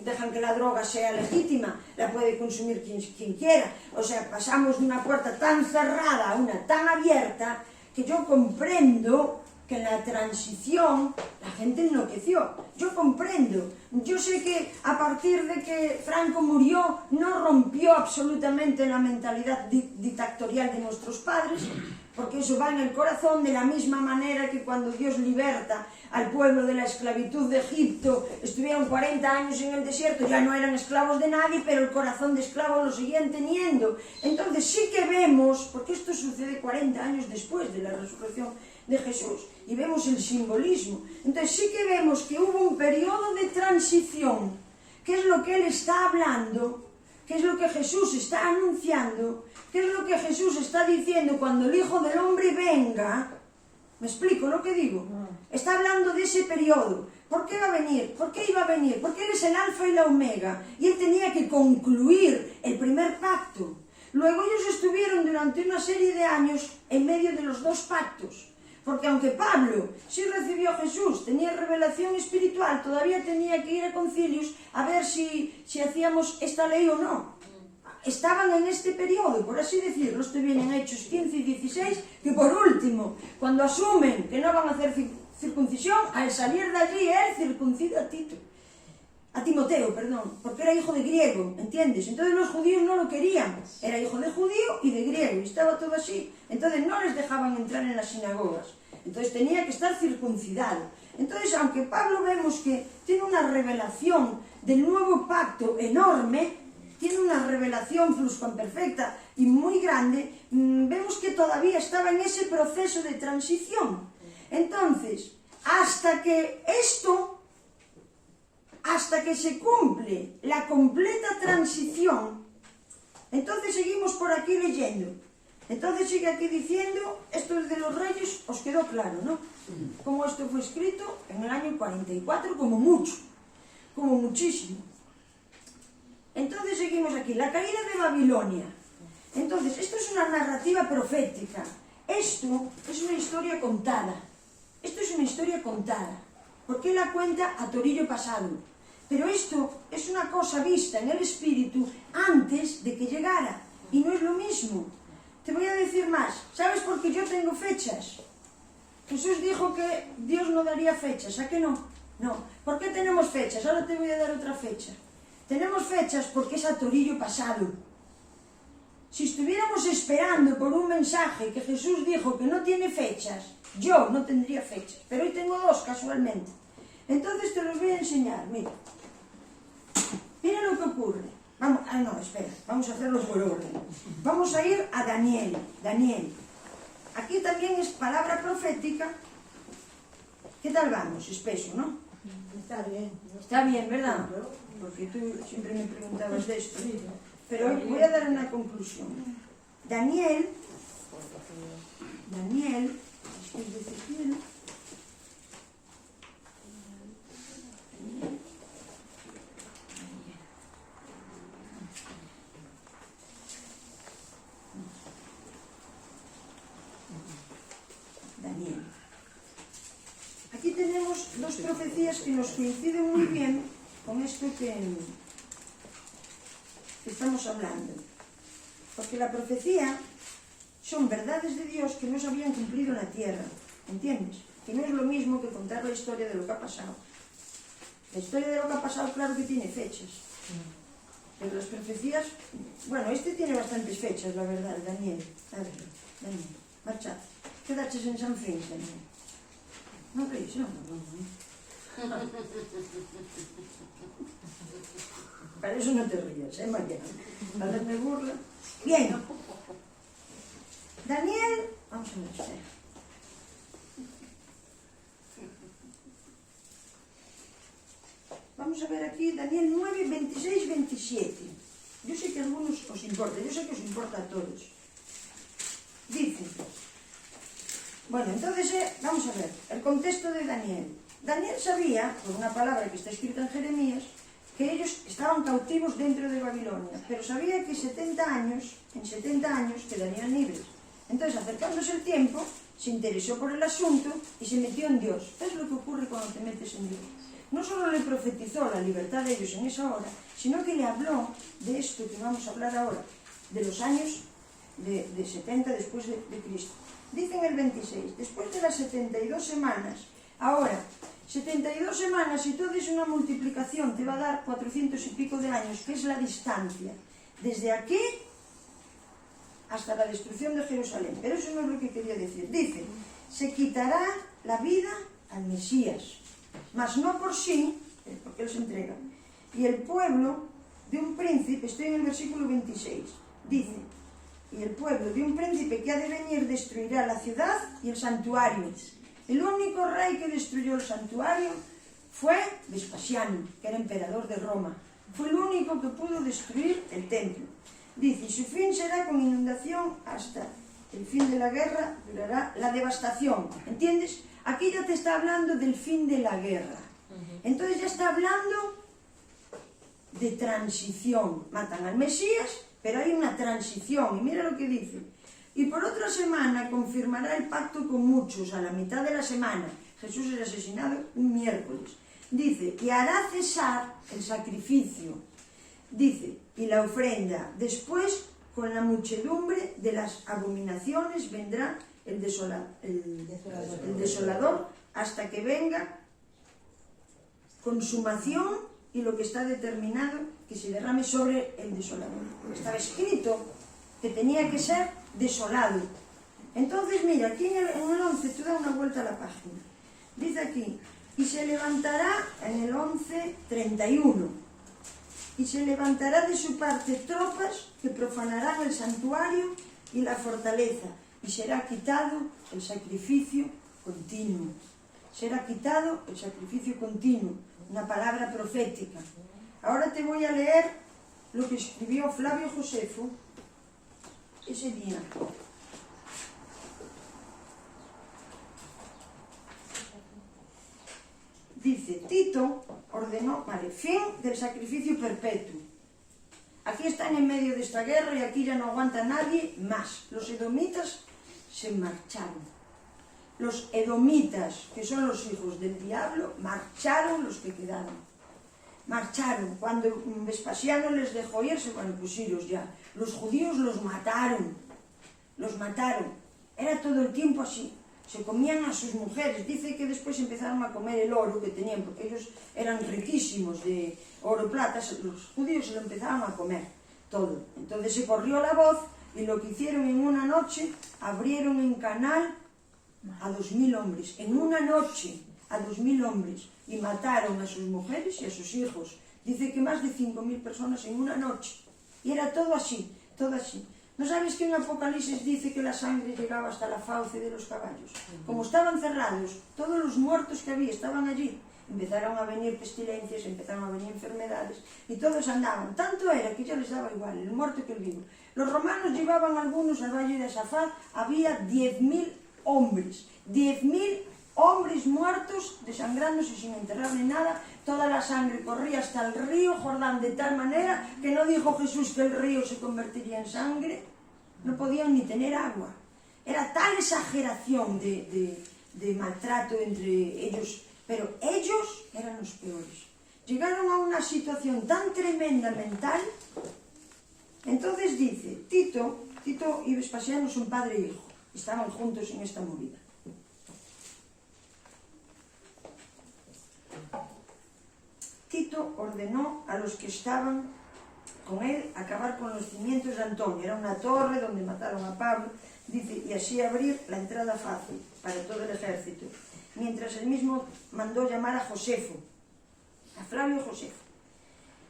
dejan que la droga sea legítima, la puede consumir quien quiera. O sea, pasamos de una puerta tan cerrada a una tan abierta, que yo comprendo que en la transición la gente enloqueció. Yo comprendo, yo sé que a partir de que Franco murió no rompió absolutamente la mentalidad dictatorial de nuestros padres, porque eso va en el corazón, de la misma manera que cuando Dios liberta al pueblo de la esclavitud de Egipto, estuvieron 40 años en el desierto, ya no eran esclavos de nadie, pero el corazón de esclavo lo seguían teniendo. Entonces sí que vemos, porque esto sucede 40 años después de la resurrección de Jesús, y vemos el simbolismo, entonces sí que vemos que hubo un periodo de transición, que es lo que Él está hablando, que es lo que Jesús está anunciando, que es lo que Jesús está diciendo cuando el Hijo del Hombre venga. ¿Me explico lo que digo? Está hablando de ese periodo. ¿Por qué va a venir? ¿Por qué iba a venir? Porque Él es el alfa y la omega, y Él tenía que concluir el primer pacto. Luego ellos estuvieron durante una serie de años en medio de los dos pactos, porque aunque Pablo sí recibió a Jesús, tenía revelación espiritual, todavía tenía que ir a concilios a ver si hacíamos esta ley o no. Estaban en este periodo, por así decirlo. Esto viene en Hechos 15 y 16, que por último, cuando asumen que no van a hacer circuncisión, al salir de allí Él circuncida a Timoteo, porque era hijo de griego, ¿entiendes? Entonces los judíos no lo querían, era hijo de judío y de griego, y estaba todo así. Entonces no les dejaban entrar en las sinagogas, entonces tenía que estar circuncidado. Entonces, aunque Pablo vemos que tiene una revelación del nuevo pacto enorme, tiene una revelación pluscuamperfecta y muy grande, vemos que todavía estaba en ese proceso de transición. Entonces, hasta que se cumple la completa transición, Entonces seguimos por aquí leyendo. Entonces sigue aquí diciendo, esto de los reyes os quedó claro, ¿no? Como esto fue escrito en el año 44, como mucho, como muchísimo. Entonces seguimos aquí, la caída de Babilonia. Entonces, esto es una narrativa profética. Esto es una historia contada. Esto es una historia contada. Porque la cuenta a torillo pasado. Pero esto es una cosa vista en el espíritu antes de que llegara. Y no es lo mismo. Te voy a decir más. ¿Sabes por qué yo tengo fechas? Jesús dijo que Dios no daría fechas. ¿A qué no? No. ¿Por qué tenemos fechas? Ahora te voy a dar otra fecha. Tenemos fechas porque es a torillo pasado. Si estuviéramos esperando por un mensaje que Jesús dijo que no tiene fechas, yo no tendría fechas. Pero hoy tengo dos, casualmente. Entonces te los voy a enseñar. Mira. Mira lo que ocurre. Vamos, no, espera. Vamos a hacerlo por orden. Vamos a ir a Daniel. Daniel. Aquí también es palabra profética. ¿Qué tal vamos? Espeso, ¿no? Está bien. Está bien, ¿verdad? Porque tú siempre me preguntabas de esto. Pero hoy voy a dar una conclusión. Daniel, es de Ezequiel. Daniel. Aquí tenemos dos profecías que nos coinciden muy bien con esto que estamos hablando. Porque la profecía son verdades de Dios que no se habían cumplido en la tierra. ¿Entiendes? Que no es lo mismo que contar la historia de lo que ha pasado. La historia de lo que ha pasado, claro que tiene fechas. Pero las profecías... Bueno, este tiene bastantes fechas, la verdad, Daniel. A ver, Daniel, marchad. Quedaches en San Fin, Daniel. Non reís, non? Para eso no te rías, mañana. Para darme burla. Bien. Daniel, vamos a ver, espera. Vamos a ver aquí, Daniel 9, 26, 27. Yo sé que a algunos os importa, yo sé que os importa a todos. Dice, bueno, entonces, vamos a ver, el contexto de Daniel. Daniel sabía, por una palabra que está escrita en Jeremías, que ellos estaban cautivos dentro de Babilonia, pero sabía que en 70 años quedarían libres. Entonces, acercándose el tiempo, se interesó por el asunto y se metió en Dios. Es lo que ocurre cuando te metes en Dios. No solo le profetizó la libertad de ellos en esa hora, sino que le habló de esto que vamos a hablar ahora, de los años de 70 después de Cristo. Dice en el 26, después de las 72 semanas, ahora, 72 semanas, si tú haces una multiplicación, te va a dar 400 y pico de años, que es la distancia, desde aquí hasta la destrucción de Jerusalén. Pero eso no es lo que quería decir. Dice, se quitará la vida al Mesías, mas no por sí, porque él se entrega. Y el pueblo de un príncipe, estoy en el versículo 26, dice, y el pueblo de un príncipe que ha de venir destruirá la ciudad y el santuario. El único rey que destruyó el santuario fue Vespasiano, que era emperador de Roma. Fue el único que pudo destruir el templo. Dice, y su fin será con inundación hasta el fin de la guerra, durará la devastación. ¿Entiendes? Aquí ya te está hablando del fin de la guerra. Entonces ya está hablando de transición. Matan al Mesías, pero hay una transición. Y mira lo que dice. Y por otra semana confirmará el pacto con muchos, a la mitad de la semana. Jesús es asesinado un miércoles. Dice, y hará cesar el sacrificio. Dice, y la ofrenda. Después, con la muchedumbre de las abominaciones, vendrá el desolador, hasta que venga consumación y lo que está determinado que se derrame sobre el desolador. Estaba escrito que tenía que ser desolado. Entonces, mira, aquí en el 11, tú da una vuelta a la página. Dice aquí, y se levantará, en el 11:31, y se levantará de su parte tropas que profanarán el santuario y la fortaleza, y será quitado el sacrificio continuo. Será quitado el sacrificio continuo, una palabra profética. Ahora te voy a leer lo que escribió Flavio Josefo ese día. Dice, Tito ordenó, fin del sacrificio perpetuo. Aquí están en medio de esta guerra y aquí ya no aguanta nadie más. Los edomitas se marcharon. Los edomitas, que son los hijos del diablo, marcharon los que quedaron. Marcharon. Cuando Vespasiano les dejó irse, bueno, pues iros ya. Los judíos los mataron. Los mataron. Era todo el tiempo así. Se comían a sus mujeres. Dice que después empezaron a comer el oro que tenían, porque ellos eran riquísimos de oro y plata. Los judíos se lo empezaron a comer todo. Entonces se corrió la voz y lo que hicieron en una noche, abrieron en canal a 2000 hombres. En una noche a 2000 hombres. Y mataron a sus mujeres y a sus hijos. Dice que más de 5000 personas en una noche. Y era todo así, todo así. ¿No sabes que en Apocalipsis dice que la sangre llegaba hasta la fauce de los caballos? Como estaban cerrados, todos los muertos que había estaban allí. Empezaron a venir pestilencias, empezaron a venir enfermedades, y todos andaban. Tanto era que ya les daba igual, el muerto que el vivo. Los romanos llevaban algunos al valle de Asafat, había 10.000 hombres. 10.000 hombres muertos, desangrándose sin enterrar ni nada. Toda la sangre corría hasta el río Jordán, de tal manera que no dijo Jesús que el río se convertiría en sangre. No podían ni tener agua. Era tal exageración de maltrato entre ellos, pero ellos eran los peores. Llegaron a una situación tan tremenda mental. Entonces dice, Tito y Vespasiano son padre e hijo, estaban juntos en esta movida. Tito ordenó a los que estaban con él acabar con los cimientos de Antonio. Era una torre donde mataron a Pablo, dice, y así abrir la entrada fácil para todo el ejército. Mientras él mismo mandó llamar a Josefo, a Flavio Josefo.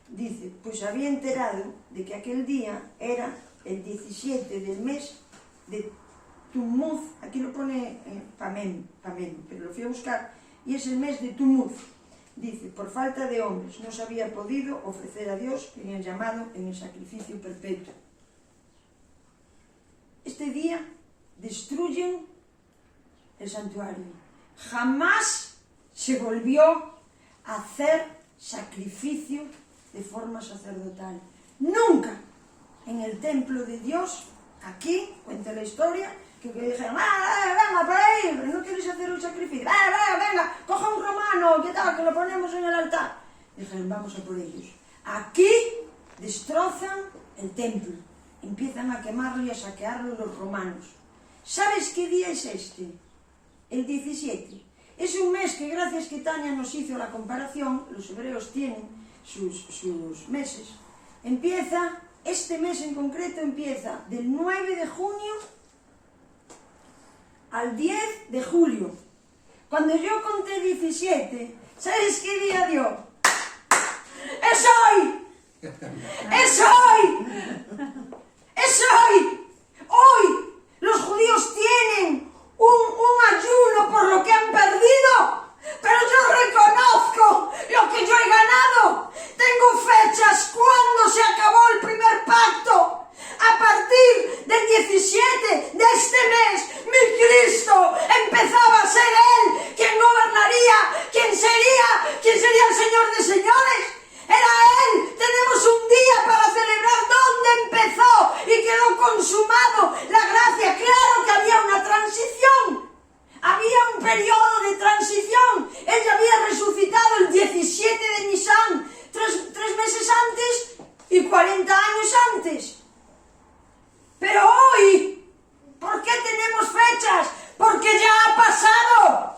Dice, pues había enterado de que aquel día era el 17 del mes de Tumuz, aquí lo pone Pamén, pero lo fui a buscar, y es el mes de Tumuz. Dice, por falta de hombres no se había podido ofrecer a Dios en el llamado, en el sacrificio perpetuo. Este día destruyen el santuario. Jamás se volvió a hacer sacrificio de forma sacerdotal. Nunca en el templo de Dios, aquí, cuenta la historia, que dijeron, venga, por ahí, ¿no queréis hacer un sacrificio? Venga, coja un romano, ¿qué tal? Que lo ponemos en el altar. Dijeron, vamos a por ellos. Aquí destrozan el templo, empiezan a quemarlo y a saquearlo los romanos. ¿Sabes qué día es este? El 17. Es un mes que, gracias que Tania nos hizo la comparación, los hebreos tienen sus meses. Este mes en concreto empieza del 9 de junio al 10 de julio. Cuando yo conté 17, ¿sabes qué día dio? ¡Es hoy! ¡Es hoy! ¡Es hoy! Hoy los judíos tienen un ayuno por lo que han perdido, pero yo reconozco lo que yo he ganado. Tengo fechas cuando se acabó el primer pacto. A partir del 17 de este mes, mi Cristo empezaba a ser Él quien gobernaría, quien sería el Señor de señores. Era Él. Tenemos un día para celebrar dónde empezó y quedó consumado la gracia. Claro que había una transición. Había un periodo de transición. Él ya había resucitado el 17 de Nisan, tres meses antes y 40 años antes. Pero hoy, ¿por qué tenemos fechas? Porque ya ha pasado.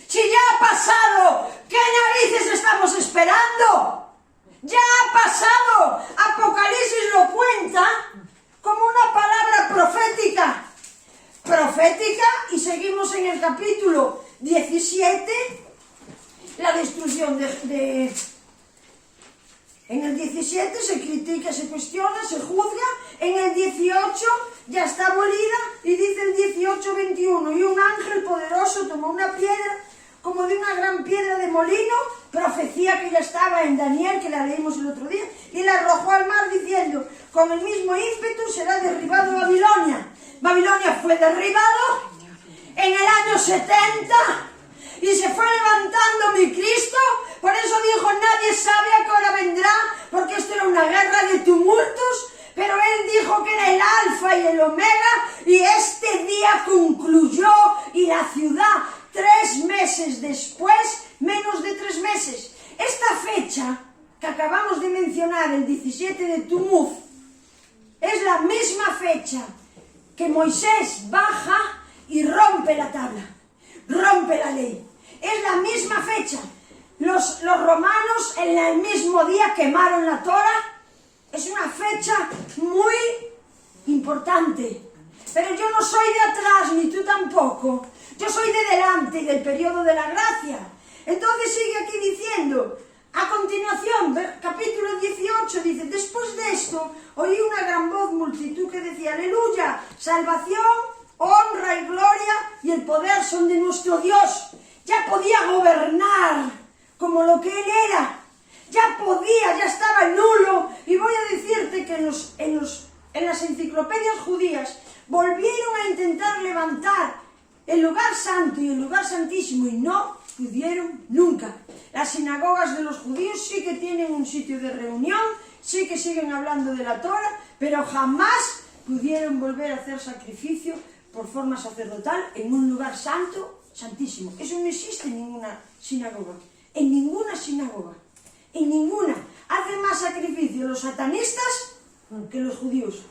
Si ya ha pasado, ¿qué narices estamos esperando? Ya ha pasado. Apocalipsis lo cuenta como una palabra profética. Profética, y seguimos en el capítulo 17, la destrucción En el 17 se critica, se cuestiona, se juzga. En el 18 ya está abolida y dice el 18:21, y un ángel poderoso tomó una piedra como de una gran piedra de molino, profecía que ya estaba en Daniel, que la leímos el otro día, y la arrojó al mar diciendo, con el mismo ímpetu será derribado Babilonia. Babilonia fue derribado en el año 70 y se fue levantando mi Cristo. Por eso dijo, nadie sabe a qué hora vendrá, porque esto era una guerra de tumultos, pero él dijo que era el alfa y el omega, y este día concluyó, y la ciudad 3 meses después, menos de 3 meses. Esta fecha que acabamos de mencionar, el 17 de Tumuz, es la misma fecha que Moisés baja y rompe la tabla, rompe la ley. Es la misma fecha. Los romanos en el mismo día quemaron la Torá. Es una fecha muy importante. Pero yo no soy de atrás, ni tú tampoco. Yo soy de delante, del periodo de la gracia. Entonces sigue aquí diciendo, a continuación, capítulo 18, dice, después de esto, oí una gran voz, multitud que decía, aleluya, salvación, honra y gloria y el poder son de nuestro Dios. Ya podía gobernar como lo que él era. Ya podía, ya estaba nulo. Y voy a decirte que en las enciclopedias judías volvieron a intentar levantar el lugar santo y el lugar santísimo y no pudieron nunca. Las sinagogas de los judíos sí que tienen un sitio de reunión, sí que siguen hablando de la Torá, pero jamás pudieron volver a hacer sacrificio por forma sacerdotal en un lugar santo, santísimo. Eso no existe en ninguna sinagoga. En ninguna sinagoga. En ninguna. Hacen más sacrificio los satanistas que los judíos.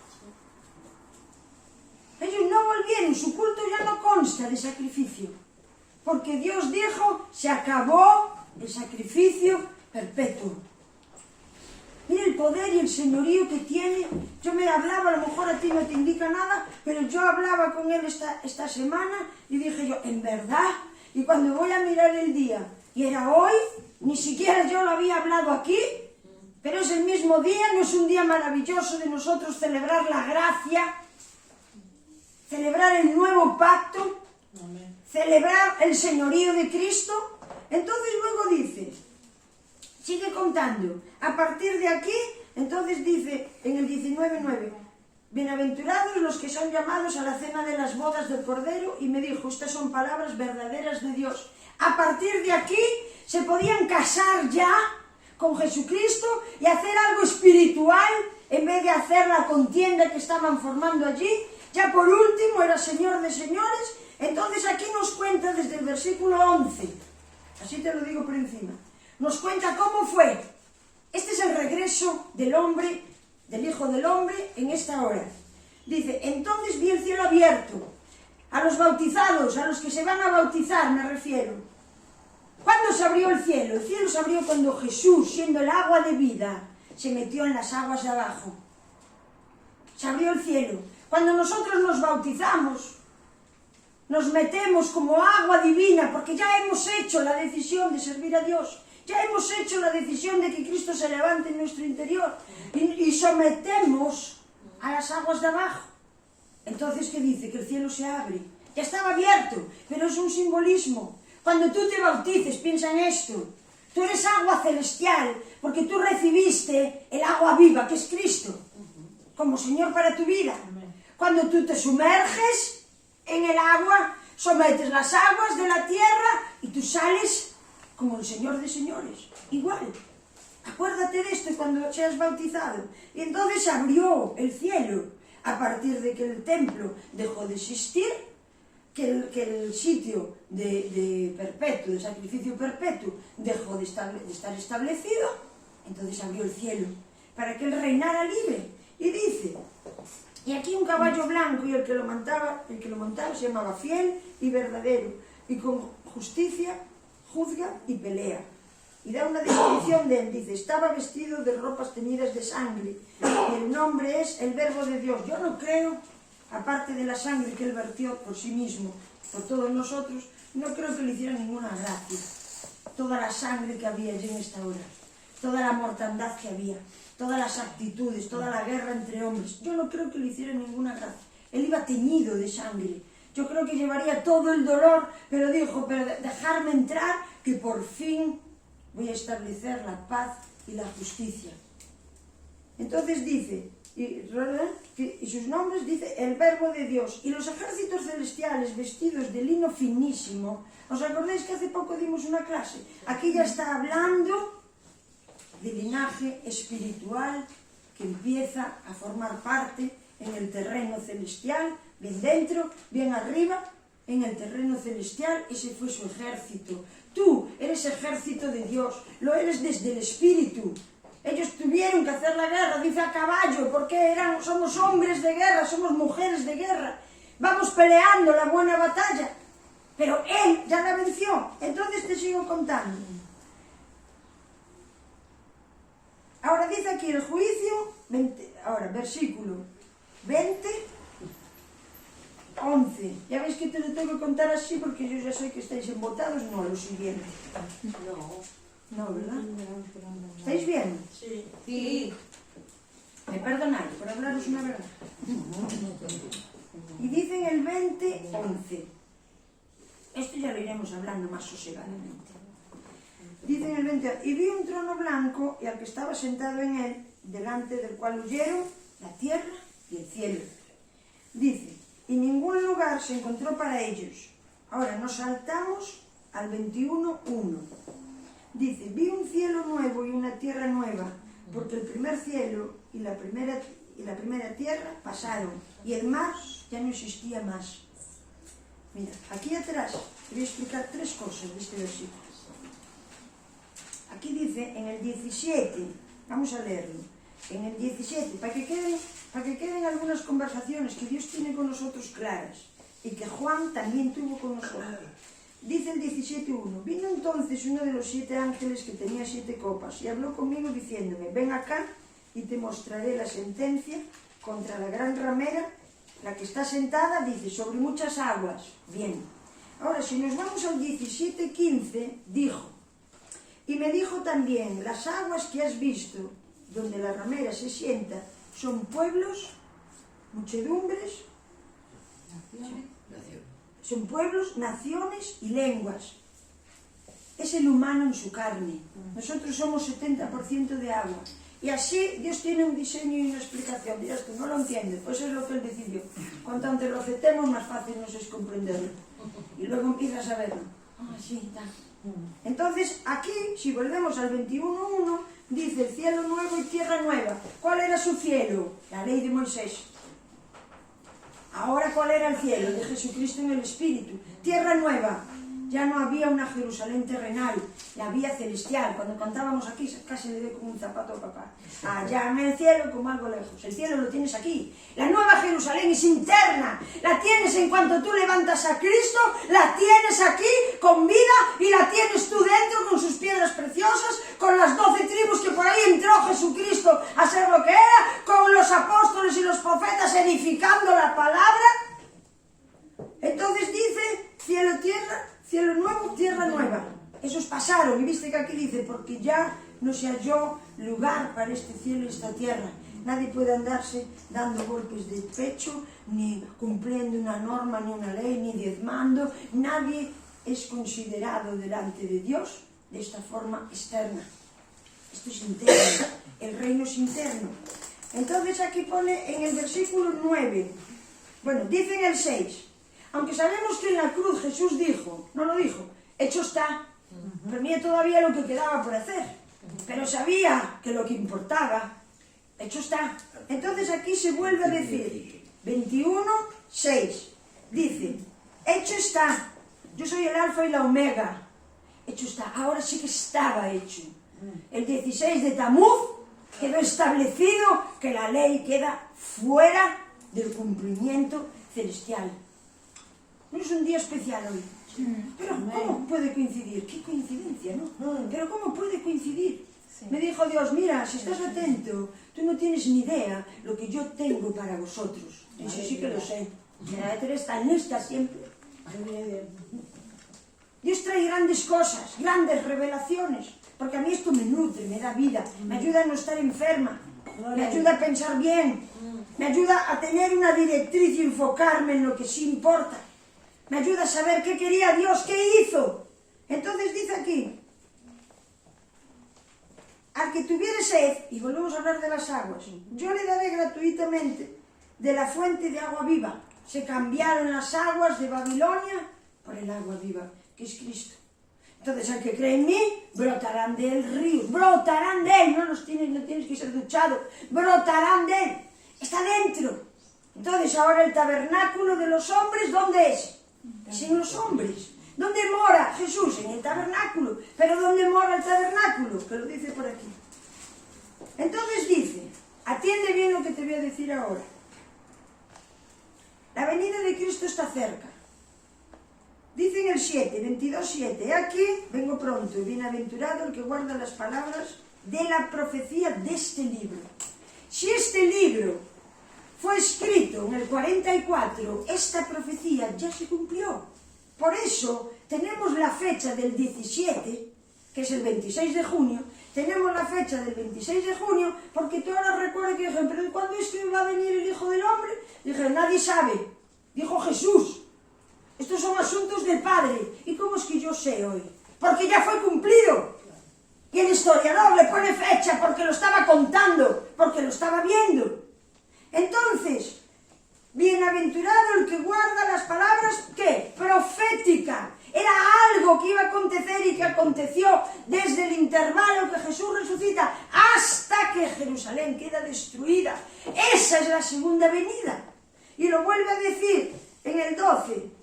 Ellos no volvieron, su culto ya no consta de sacrificio. Porque Dios dijo, se acabó el sacrificio perpetuo. Mira el poder y el señorío que tiene. Yo me hablaba, a lo mejor a ti no te indica nada, pero yo hablaba con él esta semana y dije yo, en verdad, y cuando voy a mirar el día, y era hoy, ni siquiera yo lo había hablado aquí, pero es el mismo día, no es un día maravilloso de nosotros celebrar la gracia, celebrar el nuevo pacto, celebrar el señorío de Cristo. Entonces luego dice, sigue contando, a partir de aquí, entonces dice en el 19:9, bienaventurados los que son llamados a la cena de las bodas del Cordero, y me dijo, estas son palabras verdaderas de Dios. A partir de aquí se podían casar ya con Jesucristo y hacer algo espiritual en vez de hacer la contienda que estaban formando allí. Ya por último era Señor de señores. Entonces aquí nos cuenta desde el versículo 11, así te lo digo por encima, nos cuenta cómo fue. Este es el regreso del hombre, del Hijo del Hombre en esta hora. Dice, entonces vi el cielo abierto, a los bautizados, a los que se van a bautizar me refiero. ¿Cuándo se abrió el cielo? El cielo se abrió cuando Jesús, siendo el agua de vida, se metió en las aguas de abajo. Se abrió el cielo. Cuando nosotros nos bautizamos, nos metemos como agua divina, porque ya hemos hecho la decisión de servir a Dios. Ya hemos hecho la decisión de que Cristo se levante en nuestro interior. Y sometemos a las aguas de abajo. Entonces, ¿qué dice? Que el cielo se abre. Ya estaba abierto, pero es un simbolismo. Cuando tú te bautices, piensa en esto. Tú eres agua celestial, porque tú recibiste el agua viva, que es Cristo, como Señor para tu vida. Cuando tú te sumerges en el agua, sometes las aguas de la tierra y tú sales como el Señor de señores. Igual. Acuérdate de esto cuando seas bautizado. Y entonces abrió el cielo a partir de que el templo dejó de existir, que el sitio de perpetuo, de sacrificio perpetuo, dejó de estar establecido. Entonces abrió el cielo para que él reinara libre. Y dice, y aquí un caballo blanco, y el que lo montaba se llamaba Fiel y Verdadero, y con justicia juzga y pelea. Y da una descripción de él, dice, estaba vestido de ropas teñidas de sangre, y el nombre es el Verbo de Dios. Yo no creo, aparte de la sangre que él vertió por sí mismo, por todos nosotros, no creo que le hiciera ninguna gracia toda la sangre que había allí en esta hora, toda la mortandad que había, todas las actitudes, toda la guerra entre hombres. Yo no creo que le hiciera ninguna gracia. Él iba teñido de sangre, yo creo que llevaría todo el dolor, pero dijo, pero dejarme entrar, que por fin voy a establecer la paz y la justicia. Entonces dice, y sus nombres, dice, el verbo de Dios, y los ejércitos celestiales vestidos de lino finísimo. ¿Os acordáis que hace poco dimos una clase? Aquí ya está hablando de linaje espiritual que empieza a formar parte en el terreno celestial, bien dentro, bien arriba, en el terreno celestial. Ese fue su ejército. Tú eres ejército de Dios, lo eres desde el espíritu. Ellos tuvieron que hacer la guerra, dice, a caballo, porque somos hombres de guerra, somos mujeres de guerra, vamos peleando la buena batalla, pero Él ya la venció. Entonces te sigo contando. Ahora dice aquí el juicio, ahora versículo 20, 11. Ya veis que te lo tengo que contar así porque yo ya sé que estáis embotados. No, lo siguiente. No, ¿verdad? ¿Estáis bien? Sí. Me perdonáis por hablaros una verdad. Y dice en el 20, 11. Esto ya lo iremos hablando más sosegadamente. Dice en el 20, y vi un trono blanco y al que estaba sentado en él, delante del cual huyeron la tierra y el cielo. Dice, y ningún lugar se encontró para ellos. Ahora nos saltamos al 21:1. Dice, vi un cielo nuevo y una tierra nueva, porque el primer cielo y la primera tierra pasaron, y el mar ya no existía más. Mira, aquí atrás te voy a explicar tres cosas de este versículo. Aquí dice, en el 17, vamos a leerlo, en el 17, para que queden algunas conversaciones que Dios tiene con nosotros claras, y que Juan también tuvo con nosotros. Dice el 17:1, vino entonces uno de los 7 ángeles que tenía 7 copas, y habló conmigo diciéndome, ven acá y te mostraré la sentencia contra la gran ramera, la que está sentada, dice, sobre muchas aguas. Bien, ahora si nos vamos al 17:15, dijo, y me dijo también, las aguas que has visto, donde la ramera se sienta, son pueblos, muchedumbres, son pueblos, naciones y lenguas. Es el humano en su carne. Nosotros somos 70% de agua. Y así Dios tiene un diseño y una explicación. Dirás tú, no lo entiendes, pues es lo que Él decidió. Cuanto antes lo aceptemos, más fácil nos es comprenderlo. Y luego empiezas a verlo. Sí, está. Entonces, aquí, si volvemos al 21:1, dice el cielo nuevo y tierra nueva. ¿Cuál era su cielo? La ley de Moisés. Ahora, ¿cuál era el cielo? De Jesucristo en el Espíritu. Tierra nueva. Ya no había una Jerusalén terrenal, la había celestial. Cuando cantábamos aquí, casi le doy como un zapato a papá. Allá en el cielo, como algo lejos. El cielo lo tienes aquí. La nueva Jerusalén es interna. La tienes en cuanto tú levantas a Cristo, la tienes aquí con vida y la tienes tú dentro con sus piedras preciosas, con las 12 tribus que por ahí entró Jesucristo a ser lo que era, con los apóstoles y los profetas edificando la palabra. Entonces dice, cielo, tierra, cielo nuevo, tierra nueva. Esos pasaron, y viste que aquí dice, porque ya no se halló lugar para este cielo y esta tierra. Nadie puede andarse dando golpes de pecho, ni cumpliendo una norma, ni una ley, ni diezmando. Nadie es considerado delante de Dios de esta forma externa. Esto es interno, el reino es interno. Entonces aquí pone en el versículo 9, bueno, dice en el 6, aunque sabemos que en la cruz Jesús dijo, no lo dijo, hecho está, tenía todavía lo que quedaba por hacer, pero sabía que lo que importaba, hecho está. Entonces aquí se vuelve a decir, 21:6, dice, hecho está, yo soy el alfa y la omega, hecho está, ahora sí que estaba hecho. El 16 de Tamuz quedó establecido que la ley queda fuera del cumplimiento celestial. No es un día especial hoy. Pero ¿cómo puede coincidir? Qué coincidencia, ¿no? Pero ¿cómo puede coincidir? Me dijo Dios, mira, si estás atento, tú no tienes ni idea lo que yo tengo para vosotros. Eso sí que lo sé. La letra está lista siempre. Dios trae grandes cosas, grandes revelaciones, porque a mí esto me nutre, me da vida, me ayuda a no estar enferma, me ayuda a pensar bien, me ayuda a tener una directriz y enfocarme en lo que sí importa. me ayuda a saber qué quería Dios, qué hizo. Entonces dice aquí, al que tuviere sed, y volvemos a hablar de las aguas, yo le daré gratuitamente de la fuente de agua viva. Se cambiaron las aguas de Babilonia por el agua viva, que es Cristo. Entonces, al que cree en mí, brotarán de él ríos, brotarán de él, no tienes que ser duchado, brotarán de él, está dentro. Entonces, ahora el tabernáculo de los hombres, ¿dónde es? Es en los hombres. ¿Dónde mora Jesús? En el tabernáculo. ¿Pero dónde mora el tabernáculo? Que lo dice por aquí. Entonces dice, atiende bien lo que te voy a decir ahora. La venida de Cristo está cerca. Dice en el 7, 22:7, aquí vengo pronto y bienaventurado el que guarda las palabras de la profecía de este libro. Si este libro fue escrito en el 44, esta profecía ya se cumplió. Por eso tenemos la fecha del 17, que es el 26 de junio, tenemos la fecha del 26 de junio, porque tú ahora recuerdas que dijeron, pero ¿cuándo es que va a venir el Hijo del Hombre? Dijeron, nadie sabe, dijo Jesús. Estos son asuntos del Padre. ¿Y cómo es que yo sé hoy? Porque ya fue cumplido. Y el historiador le pone fecha porque lo estaba contando, porque lo estaba viendo. Entonces, bienaventurado el que guarda las palabras, ¿qué? Profética. Era algo que iba a acontecer y que aconteció desde el intervalo que Jesús resucita hasta que Jerusalén queda destruida. Esa es la segunda venida. Y lo vuelve a decir en el 12.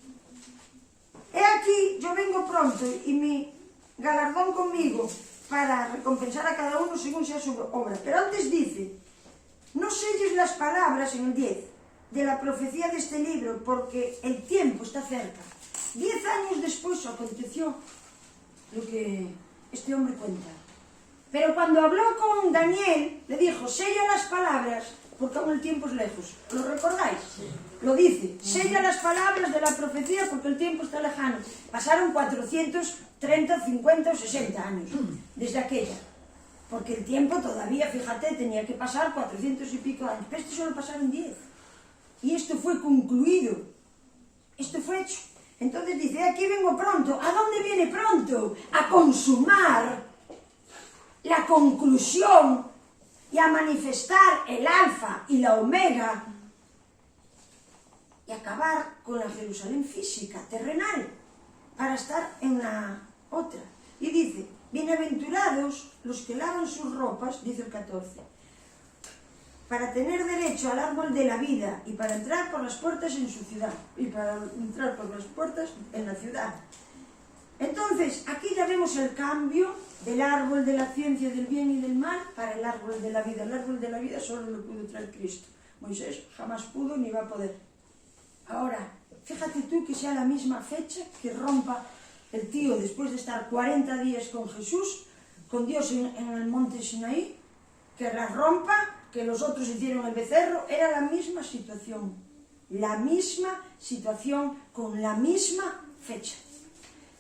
He aquí, yo vengo pronto y mi galardón conmigo para recompensar a cada uno según sea su obra. Pero antes dice, no selles las palabras en el 10 de la profecía de este libro, porque el tiempo está cerca. 10 años después aconteció lo que este hombre cuenta. Pero cuando habló con Daniel, le dijo, sella las palabras, porque aún el tiempo es lejos. ¿Lo recordáis? Lo dice, sella las palabras de la profecía porque el tiempo está lejano. Pasaron 430, 50 o 60 años desde aquella. Porque el tiempo todavía, fíjate, tenía que pasar 400 y pico años. Pero esto solo pasaron 10. Y esto fue concluido. Esto fue hecho. Entonces dice, aquí vengo pronto. ¿A dónde viene pronto? A consumar la conclusión y a manifestar el alfa y la omega y acabar con la Jerusalén física, terrenal, para estar en la otra. Y dice, bienaventurados los que lavan sus ropas, dice el 14, para tener derecho al árbol de la vida y para entrar por las puertas en su ciudad, y para entrar por las puertas en la ciudad. Entonces, aquí ya vemos el cambio del árbol de la ciencia del bien y del mal para el árbol de la vida. El árbol de la vida solo lo pudo traer Cristo. Moisés jamás pudo ni va a poder. Ahora, fíjate tú que sea la misma fecha que rompa el tío después de estar 40 días con Jesús, con Dios en el monte Sinaí, que la rompa, que los otros hicieron el becerro, era la misma situación con la misma fecha.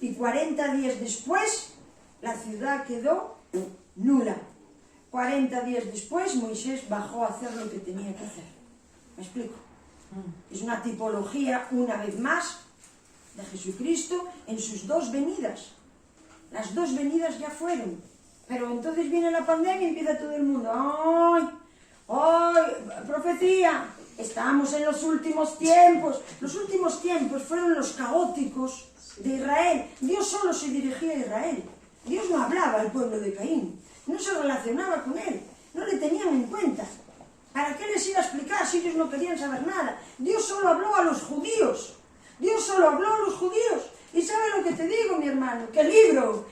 Y 40 días después, la ciudad quedó nula. 40 días después, Moisés bajó a hacer lo que tenía que hacer. ¿Me explico? Es una tipología, una vez más, de Jesucristo en sus dos venidas. Las dos venidas ya fueron. Pero entonces viene la pandemia y empieza todo el mundo. ¡Ay! ¡Ay! ¡Profecía! Estamos en los últimos tiempos. Los últimos tiempos fueron los caóticos de Israel. Dios solo se dirigía a Israel. Dios no hablaba al pueblo de Caín. No se relacionaba con él. No le tenían en cuenta. ¿Para qué les iba a explicar si ellos no querían saber nada? Dios solo habló a los judíos. Dios solo habló a los judíos. Y ¿sabe lo que te digo, mi hermano? Que el libro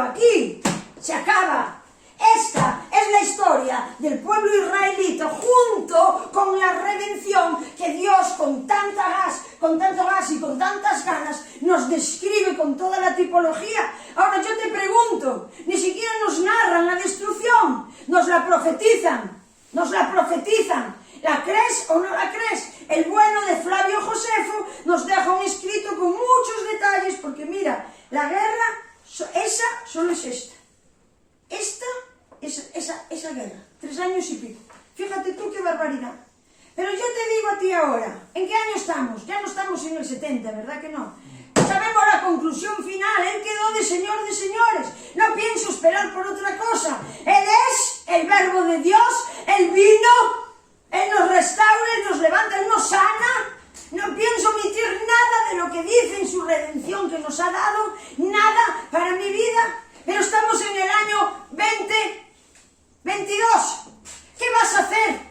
aquí se acaba. Esta es la historia del pueblo israelita junto con la redención que Dios con tanto gas y con tantas ganas nos describe con toda la tipología. Ahora yo te pregunto, ni siquiera nos narran la destrucción, nos la profetizan. ¿La crees o no la crees? El bueno de Flavio Josefo nos deja un escrito con muchos detalles, porque mira, la guerra, esa solo es esta. Esa guerra, 3 años y pico. Fíjate tú qué barbaridad. Pero yo te digo a ti ahora, ¿en qué año estamos? Ya no estamos en el 70, ¿verdad que no? Sabemos la conclusión final, Él quedó de Señor de señores. No pienso esperar por otra cosa. Él es el verbo de Dios, Él vino, Él nos restaura, Él nos levanta, Él nos sana. No pienso omitir nada de lo que dice en su redención que nos ha dado, nada para mi vida. Pero estamos en el año 2022. ¿Qué vas a hacer?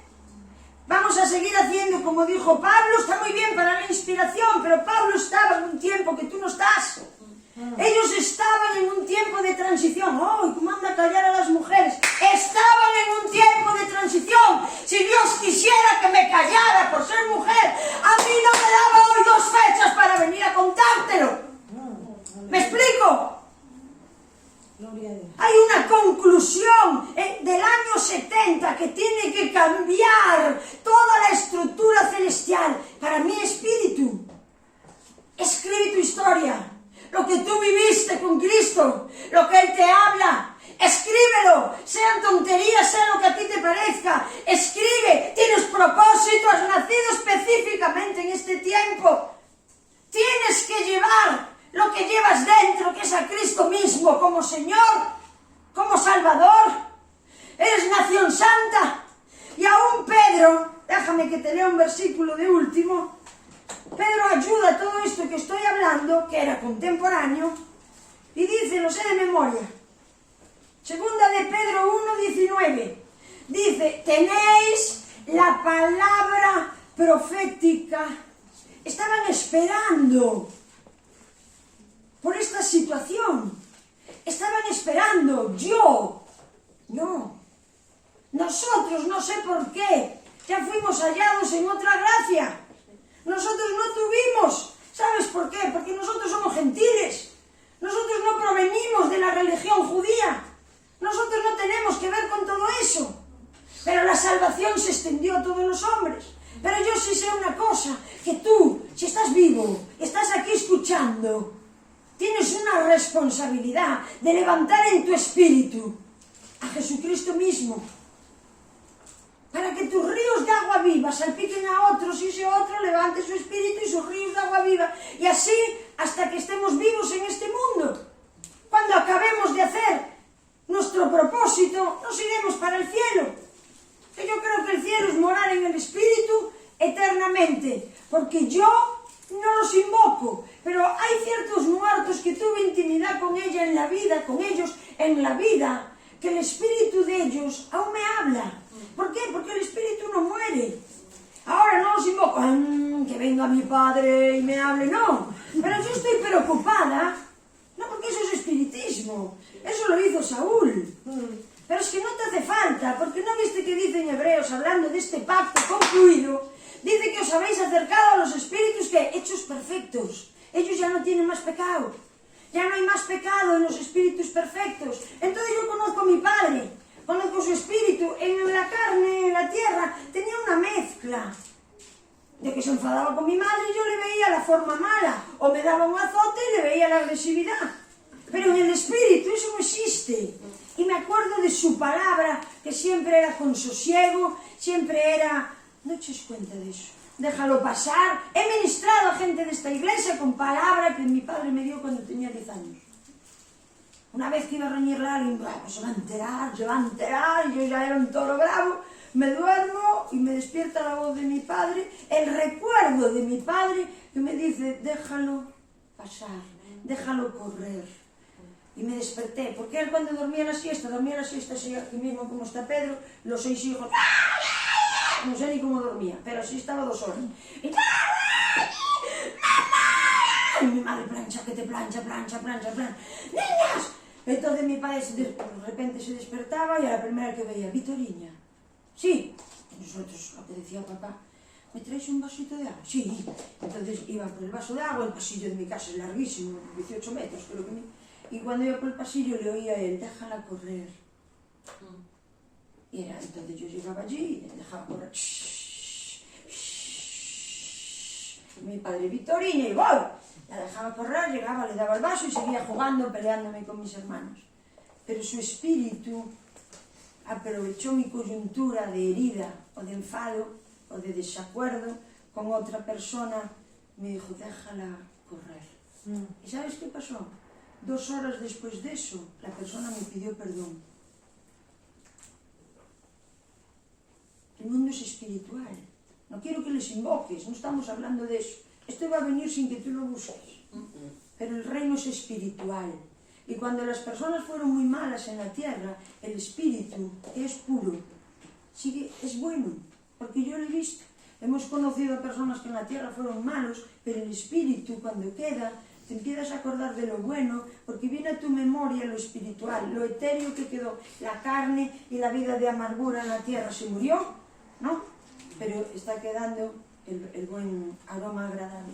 Vamos a seguir haciendo como dijo Pablo. Está muy bien para la inspiración, pero Pablo estaba en un tiempo que tú no estás. Ellos estaban en un tiempo de transición. ¡Oh, cómo anda a callar a las mujeres! Estaban en un tiempo de transición. Si Dios quisiera que me callara por ser mujer, a mí no me daba hoy 2 fechas para venir a contártelo. ¿Me explico? Hay una conclusión del año 70 que tiene que cambiar toda la estructura celestial para mi espíritu. Escribe tu historia, lo que tú viviste con Cristo, lo que Él te habla. Escríbelo, sean tonterías, sea lo que a ti te parezca. Escribe, tienes propósito, has nacido específicamente en este tiempo. Tienes que llevar lo que llevas dentro, que es a Cristo mismo como Señor, como Salvador. Eres nación santa. Y aún Pedro, déjame que te lea un versículo de último. Pedro ayuda a todo esto que estoy hablando, que era contemporáneo, y dice, lo sé de memoria, segunda de Pedro 1:19, dice, tenéis la palabra profética. Estaban esperando por esta situación. Estaban esperando. Yo, no. Nosotros, no sé por qué, ya fuimos hallados en otra gracia. Nosotros no tuvimos. ¿Sabes por qué? Porque nosotros somos gentiles. Nosotros no provenimos de la religión judía. Nosotros no tenemos que ver con todo eso. Pero la salvación se extendió a todos los hombres. Pero yo sí sé una cosa, que tú, si estás vivo, estás aquí escuchando, tienes una responsabilidad de levantar en tu espíritu a Jesucristo mismo, para que tus ríos de agua viva salpiquen a otros y ese otro levante su espíritu y sus ríos de agua viva, y así hasta que estemos vivos en este mundo. Cuando acabemos de hacer nuestro propósito, nos iremos para el cielo. Yo creo que el cielo es morar en el espíritu eternamente, porque yo no los invoco, pero hay ciertos muertos que tuve intimidad con ella en la vida, con ellos en la vida, que el espíritu de ellos aún me habla. ¿Por qué? Porque el espíritu no muere. Ahora no los invoco, que venga mi padre y me hable, no. Pero yo estoy preocupada, no porque eso es espiritismo, eso lo hizo Saúl. Pero es que no te hace falta, porque ¿no viste que dice en Hebreos, hablando de este pacto concluido? Dice que os habéis acercado a los espíritus que hechos perfectos. Ellos ya no tienen más pecado. Ya no hay más pecado en los espíritus perfectos. Entonces yo conozco a mi padre, conozco su espíritu. En la carne, en la tierra, tenía una mezcla. De que se enfadaba con mi madre y yo le veía la forma mala. O me daba un azote y le veía la agresividad. Pero en el espíritu eso no existe. Y me acuerdo de su palabra, que siempre era con sosiego, siempre era... No eches cuenta de eso. Déjalo pasar. He ministrado a gente de esta iglesia con palabra que mi padre me dio cuando tenía 10 años. Una vez que iba a reñirle a alguien, pues se va a enterar, yo ya era un toro bravo, me duermo y me despierta la voz de mi padre, el recuerdo de mi padre que me dice, déjalo pasar, déjalo correr. Y me desperté, porque él cuando dormía la siesta así aquí mismo como está Pedro, los 6 hijos, no sé ni cómo dormía, pero así estaba 2 horas. Y, ¡mamá! Y mi madre, plancha, que te plancha. ¡Niñas! Entonces mi padre de repente se despertaba y a la primera que veía, Vitoriña. Sí. Y nosotros, lo que decía papá, ¿me traes un vasito de agua? Sí. Entonces iba por el vaso de agua, el pasillo de mi casa es larguísimo, 18 metros, creo que y cuando iba por el pasillo le oía a él, déjala correr. Y era, entonces yo llegaba allí y dejaba correr. Y mi padre, Vitoriña, y voy. La dejaba correr, llegaba, le daba el vaso y seguía jugando, peleándome con mis hermanos. Pero su espíritu aprovechó mi coyuntura de herida o de enfado o de desacuerdo con outra persona, me dijo, déjala correr. ¿Y sabes qué pasó? 2 horas después de eso, la persona me pidió perdón. El mundo es espiritual. No quiero que les invoques, no estamos hablando de eso. Esto va a venir sin que tú lo busques. Pero el reino es espiritual. Y cuando las personas fueron muy malas en la tierra, el espíritu, que es puro, es bueno. Porque yo lo he visto. Hemos conocido a personas que en la tierra fueron malos, pero el espíritu, cuando queda, te empiezas a acordar de lo bueno, porque viene a tu memoria lo espiritual, lo etéreo que quedó. La carne y la vida de amargura en la tierra se murió, ¿no? Pero está quedando el buen aroma agradable.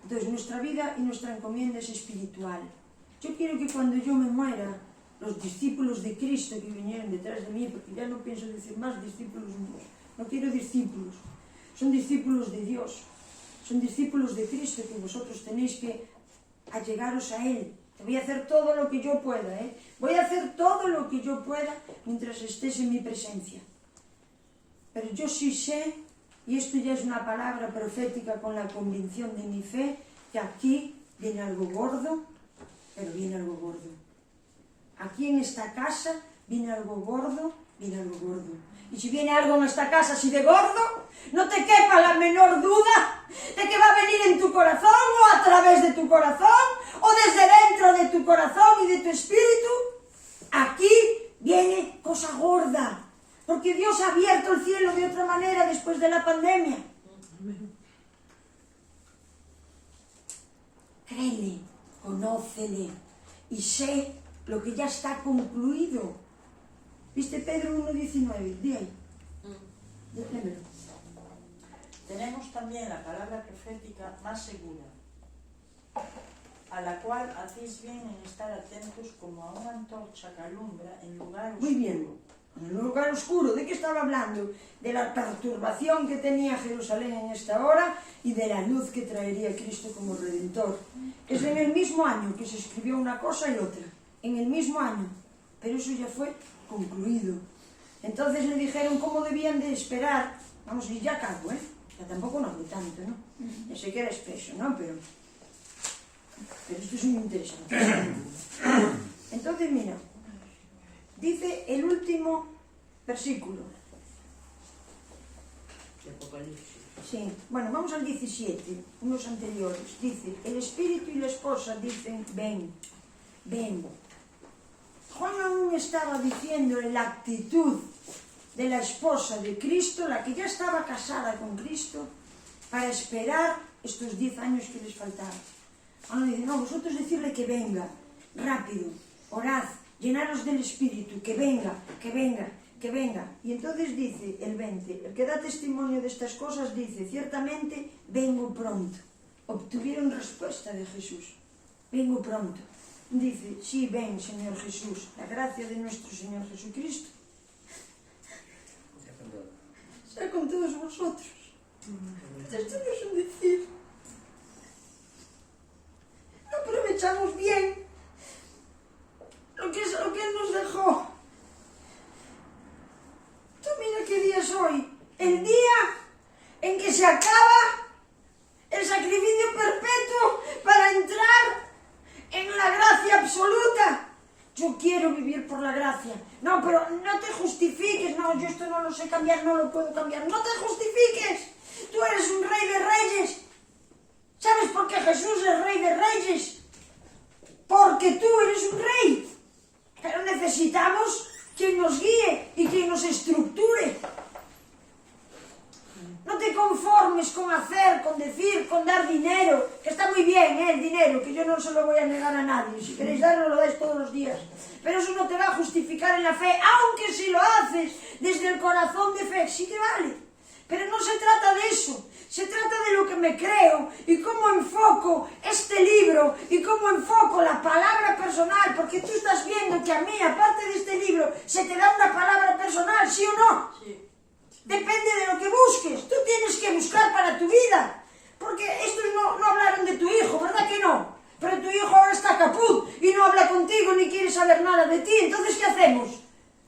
Entonces, nuestra vida y nuestra encomienda es espiritual. Yo quiero que cuando yo me muera, los discípulos de Cristo que vinieron detrás de mí, porque ya no pienso decir más discípulos míos, no quiero discípulos, son discípulos de Dios, son discípulos de Cristo, que vosotros tenéis que allegaros a Él. Voy a hacer todo lo que yo pueda, voy a hacer todo lo que yo pueda mientras estés en mi presencia. Pero yo sí sé, y esto ya es una palabra profética con la convicción de mi fe, que aquí viene algo gordo, pero viene algo gordo. Aquí en esta casa viene algo gordo, viene algo gordo. Y si viene algo en esta casa así de gordo, no te quepa la menor duda de que va a venir en tu corazón o a través de tu corazón o desde dentro de tu corazón y de tu espíritu. Aquí viene cosa gorda, porque Dios ha abierto el cielo de otra manera después de la pandemia. Créele, conócele y sé lo que ya está concluido. ¿Viste Pedro 1:19? Di ahí. Déjemelo. Tenemos también la palabra profética más segura, a la cual hacéis bien en estar atentos como a una antorcha que alumbra en lugar oscuro. Muy bien. En un lugar oscuro. ¿De qué estaba hablando? De la perturbación que tenía Jerusalén en esta hora y de la luz que traería Cristo como Redentor. Es en el mismo año que se escribió una cosa y otra. En el mismo año. Pero eso ya fue concluido. Entonces le dijeron cómo debían de esperar. Vamos, y ya acabo, ya tampoco no hablé tanto, ¿no? Ya sé que era espeso, ¿no? Pero esto es muy interesante. Entonces, mira, dice el último versículo. Sí, bueno, vamos al 17, unos anteriores. Dice, el espíritu y la esposa dicen, ven, ven. Juan aún estaba diciendo en la actitud de la esposa de Cristo, la que ya estaba casada con Cristo, para esperar estos 10 años que les faltaban. Ahora dice, no, vosotros decirle que venga, rápido, orad, llenaros del Espíritu, que venga, que venga, que venga. Y entonces dice el 20, el que da testimonio de estas cosas dice, ciertamente vengo pronto. Obtuvieron respuesta de Jesús, vengo pronto. Dice, sí, ven, Señor Jesús, la gracia de nuestro Señor Jesucristo sea con todos vosotros. Esto no es un decir. No aprovechamos bien lo que Él nos dejó. Tú mira qué día es hoy. El día en que se acaba el sacrificio perpetuo para entrar en la gracia absoluta. Yo quiero vivir por la gracia. No, pero no te justifiques. No, yo esto no lo sé cambiar, no lo puedo cambiar. No te justifiques. Tú eres un rey de reyes. ¿Sabes por qué Jesús es rey de reyes? Porque tú eres un rey. Pero necesitamos quien nos guíe y quien nos estructure. No te conformes con hacer, con decir, con dar dinero, que está muy bien, el dinero, que yo no se lo voy a negar a nadie. Si queréis darlo, lo dais todos los días. Pero eso no te va a justificar en la fe, aunque si lo haces desde el corazón de fe, sí que vale. Pero no se trata de eso, se trata de lo que me creo y cómo enfoco este libro y cómo enfoco la palabra personal, porque tú estás viendo que a mí, aparte de este libro, se te da una palabra personal, ¿sí o no? Sí. Depende de lo que busques. Tú tienes que buscar para tu vida. Porque estos no hablaron de tu hijo, ¿verdad que no? Pero tu hijo ahora está caput y no habla contigo ni quiere saber nada de ti. Entonces, ¿qué hacemos?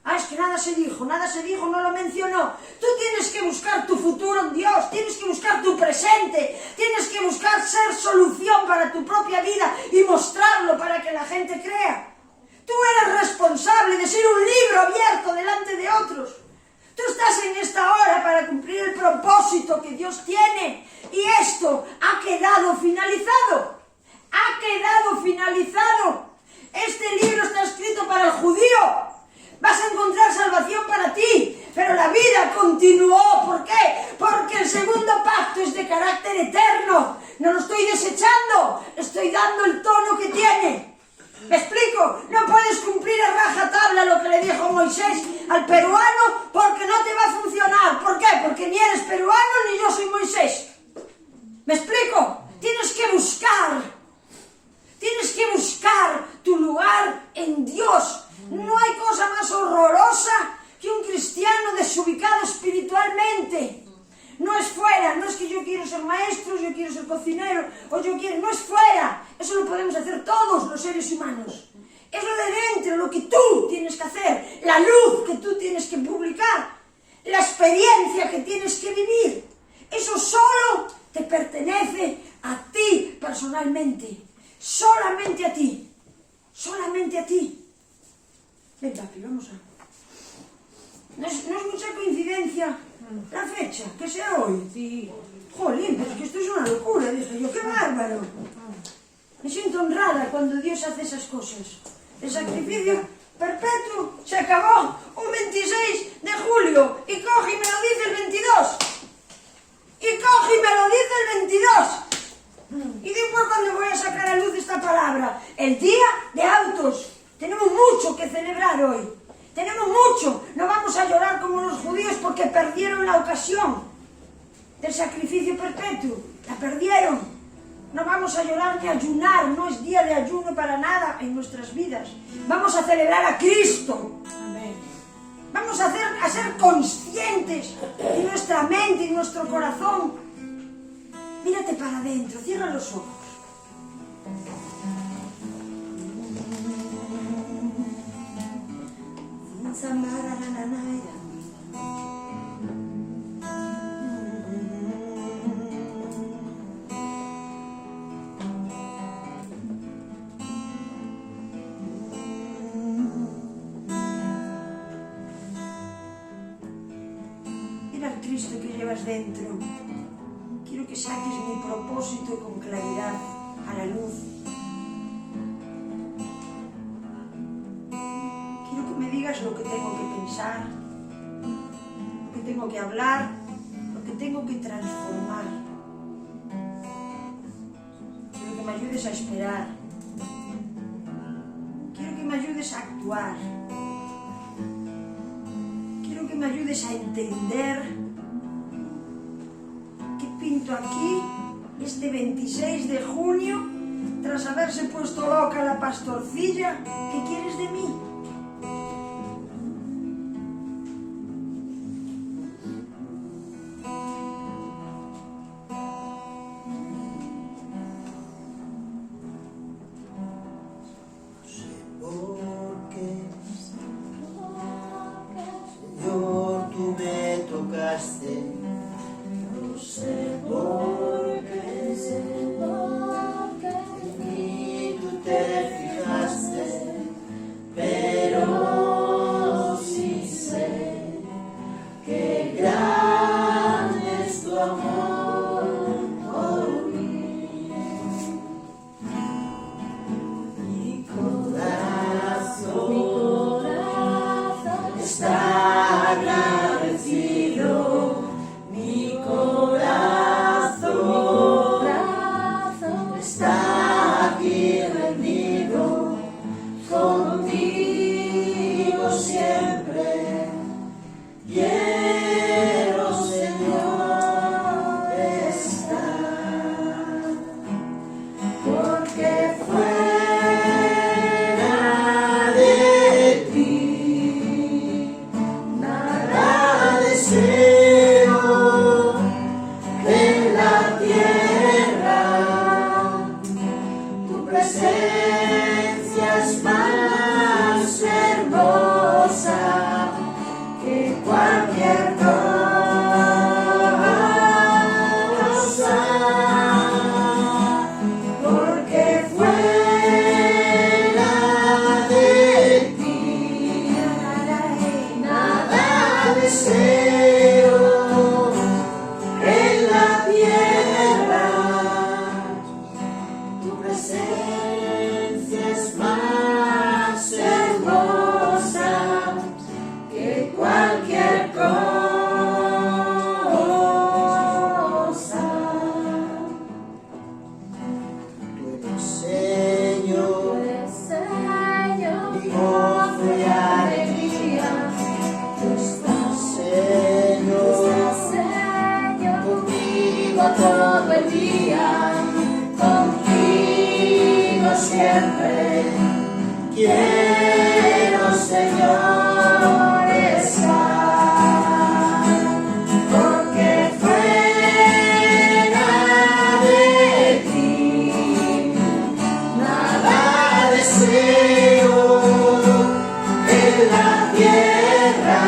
Ah, es que nada se dijo, no lo mencionó. Tú tienes tienes que buscar tu futuro en Dios, tienes que buscar tu presente, tienes que buscar ser solución para tu propia vida y mostrarlo para que la gente crea. Tú eres responsable de ser un libro abierto delante de otros. Tú estás en esta hora para cumplir el propósito que Dios tiene. Y esto ha quedado finalizado. Ha quedado finalizado. Este libro está escrito para el judío. Vas a encontrar salvación para ti. Pero la vida continuó. ¿Por qué? Porque el segundo pacto es de carácter eterno. No lo estoy desechando. Estoy dando el tono que tiene. ¿Me explico? No puedes cumplir a rajatabla lo que le dijo Moisés al peruano porque no te va a funcionar. ¿Por qué? Porque ni eres peruano ni yo soy Moisés. ¿Me explico? Tienes que buscar tu lugar en Dios. No hay cosa más horrorosa que un cristiano desubicado espiritualmente. No es fuera, no es que yo quiero ser maestro, yo quiero ser cocinero, o yo quiero... No es fuera, eso lo podemos hacer todos los seres humanos. Es lo de dentro, lo que tú tienes que hacer, la luz que tú tienes que publicar, la experiencia que tienes que vivir. Eso solo te pertenece a ti personalmente, solamente a ti, solamente a ti. Ven, papi, vamos a... No es mucha coincidencia la fecha, que sea hoy. Sí. Jolín, pero es que esto es una locura, dije yo, qué bárbaro. Me siento honrada cuando Dios hace esas cosas. El sacrificio perpetuo se acabó un 26 de julio y coge y me lo dice el 22. Y coge y me lo dice el 22. Y después cuando voy a sacar a luz esta palabra, el día de autos. Tenemos mucho que celebrar hoy. Tenemos mucho. No vamos a llorar como los judíos porque perdieron la ocasión del sacrificio perpetuo. La perdieron. No vamos a llorar ni a ayunar. No es día de ayuno para nada en nuestras vidas. Vamos a celebrar a Cristo. Amén. Vamos a ser conscientes en nuestra mente, en nuestro corazón. Mírate para adentro. Cierra los ojos. Mira al Cristo que llevas dentro. Quiero que saques mi propósito con claridad a la luz. Digas lo que tengo que pensar, lo que tengo que hablar, lo que tengo que transformar. Quiero que me ayudes a esperar. Quiero que me ayudes a actuar. Quiero que me ayudes a entender qué pinto aquí este 26 de junio tras haberse puesto loca la pastorcilla. ¿Qué quieres de mí? Te fijaste, el Rey. Quiero, Señor, estar, porque fuera de ti nada deseo en la tierra.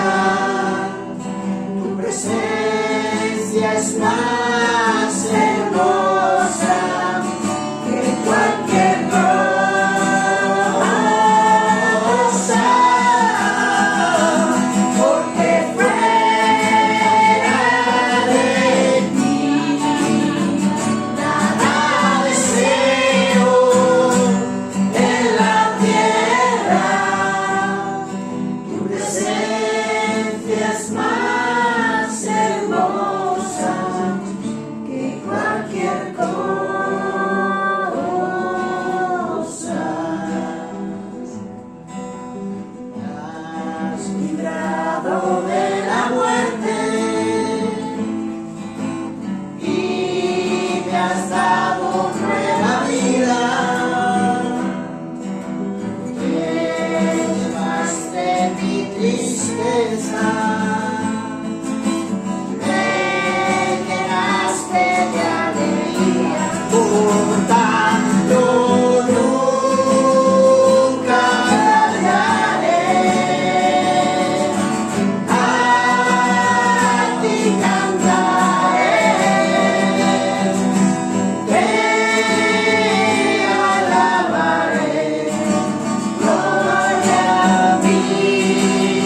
Tu presencia es más hermosa que cualquier cosa, porque fuera de ti nada deseo en la tierra. Tu presencia es más hermosa que cualquier cosa. Has librado de la muerte y me has dado nueva vida. Llevaste mi tristeza, me llenaste de alegría. Por tanto nunca callaré, a ti cantaré, te alabaré, gloria mía.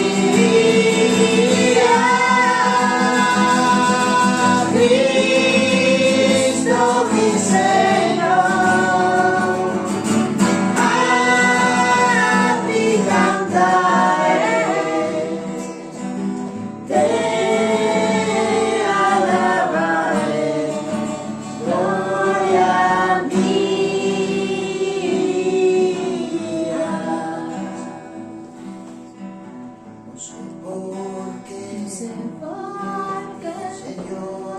Cristo mi Señor, a ti cantaré, te alabaré, gloria mía. No sé por qué, Señor,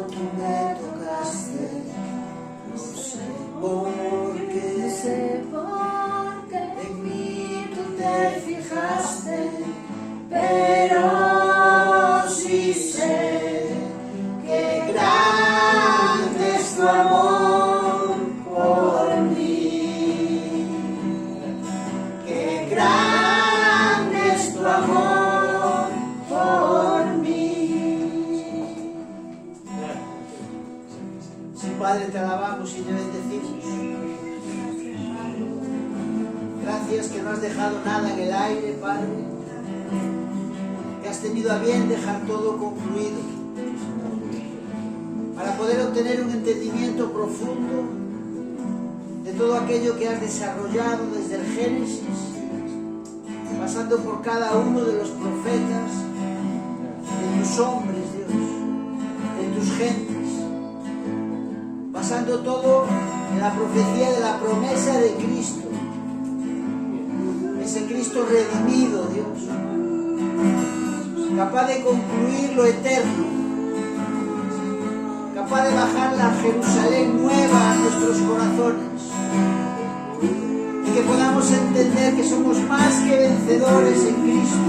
tú me tocaste. No sé por qué, en mí tú te fijaste, pero sí sé que grande es tu amor por mí, que grande es tu amor por mí. Sí, Padre, te alabamos y te bendecimos. Gracias que no has dejado nada en el aire, Padre. Que has tenido a bien dejar todo concluido para poder obtener un entendimiento profundo de todo aquello que has desarrollado desde el Génesis, pasando por cada uno de los profetas, de tus hombres, Dios, de tus gentes, pasando todo en la profecía de la promesa de Cristo, ese Cristo redimido, Dios, capaz de concluir lo eterno, capaz de bajar la Jerusalén nueva a nuestros corazones, y que podamos entender que somos más que vencedores en Cristo,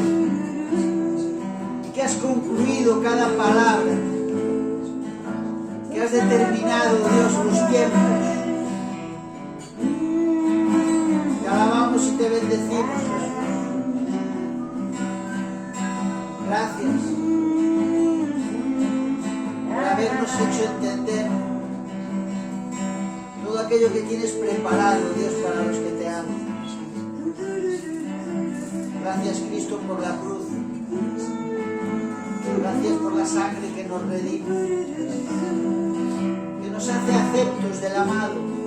y que has concluido cada palabra, que has determinado, Dios, los tiempos. Te alabamos y te bendecimos, Jesús. Gracias por habernos hecho entender todo aquello que tienes preparado, Dios, para los que te aman. Gracias, Cristo, por la cruz. Gracias por la sangre que nos redime, que nos hace aceptos del amado.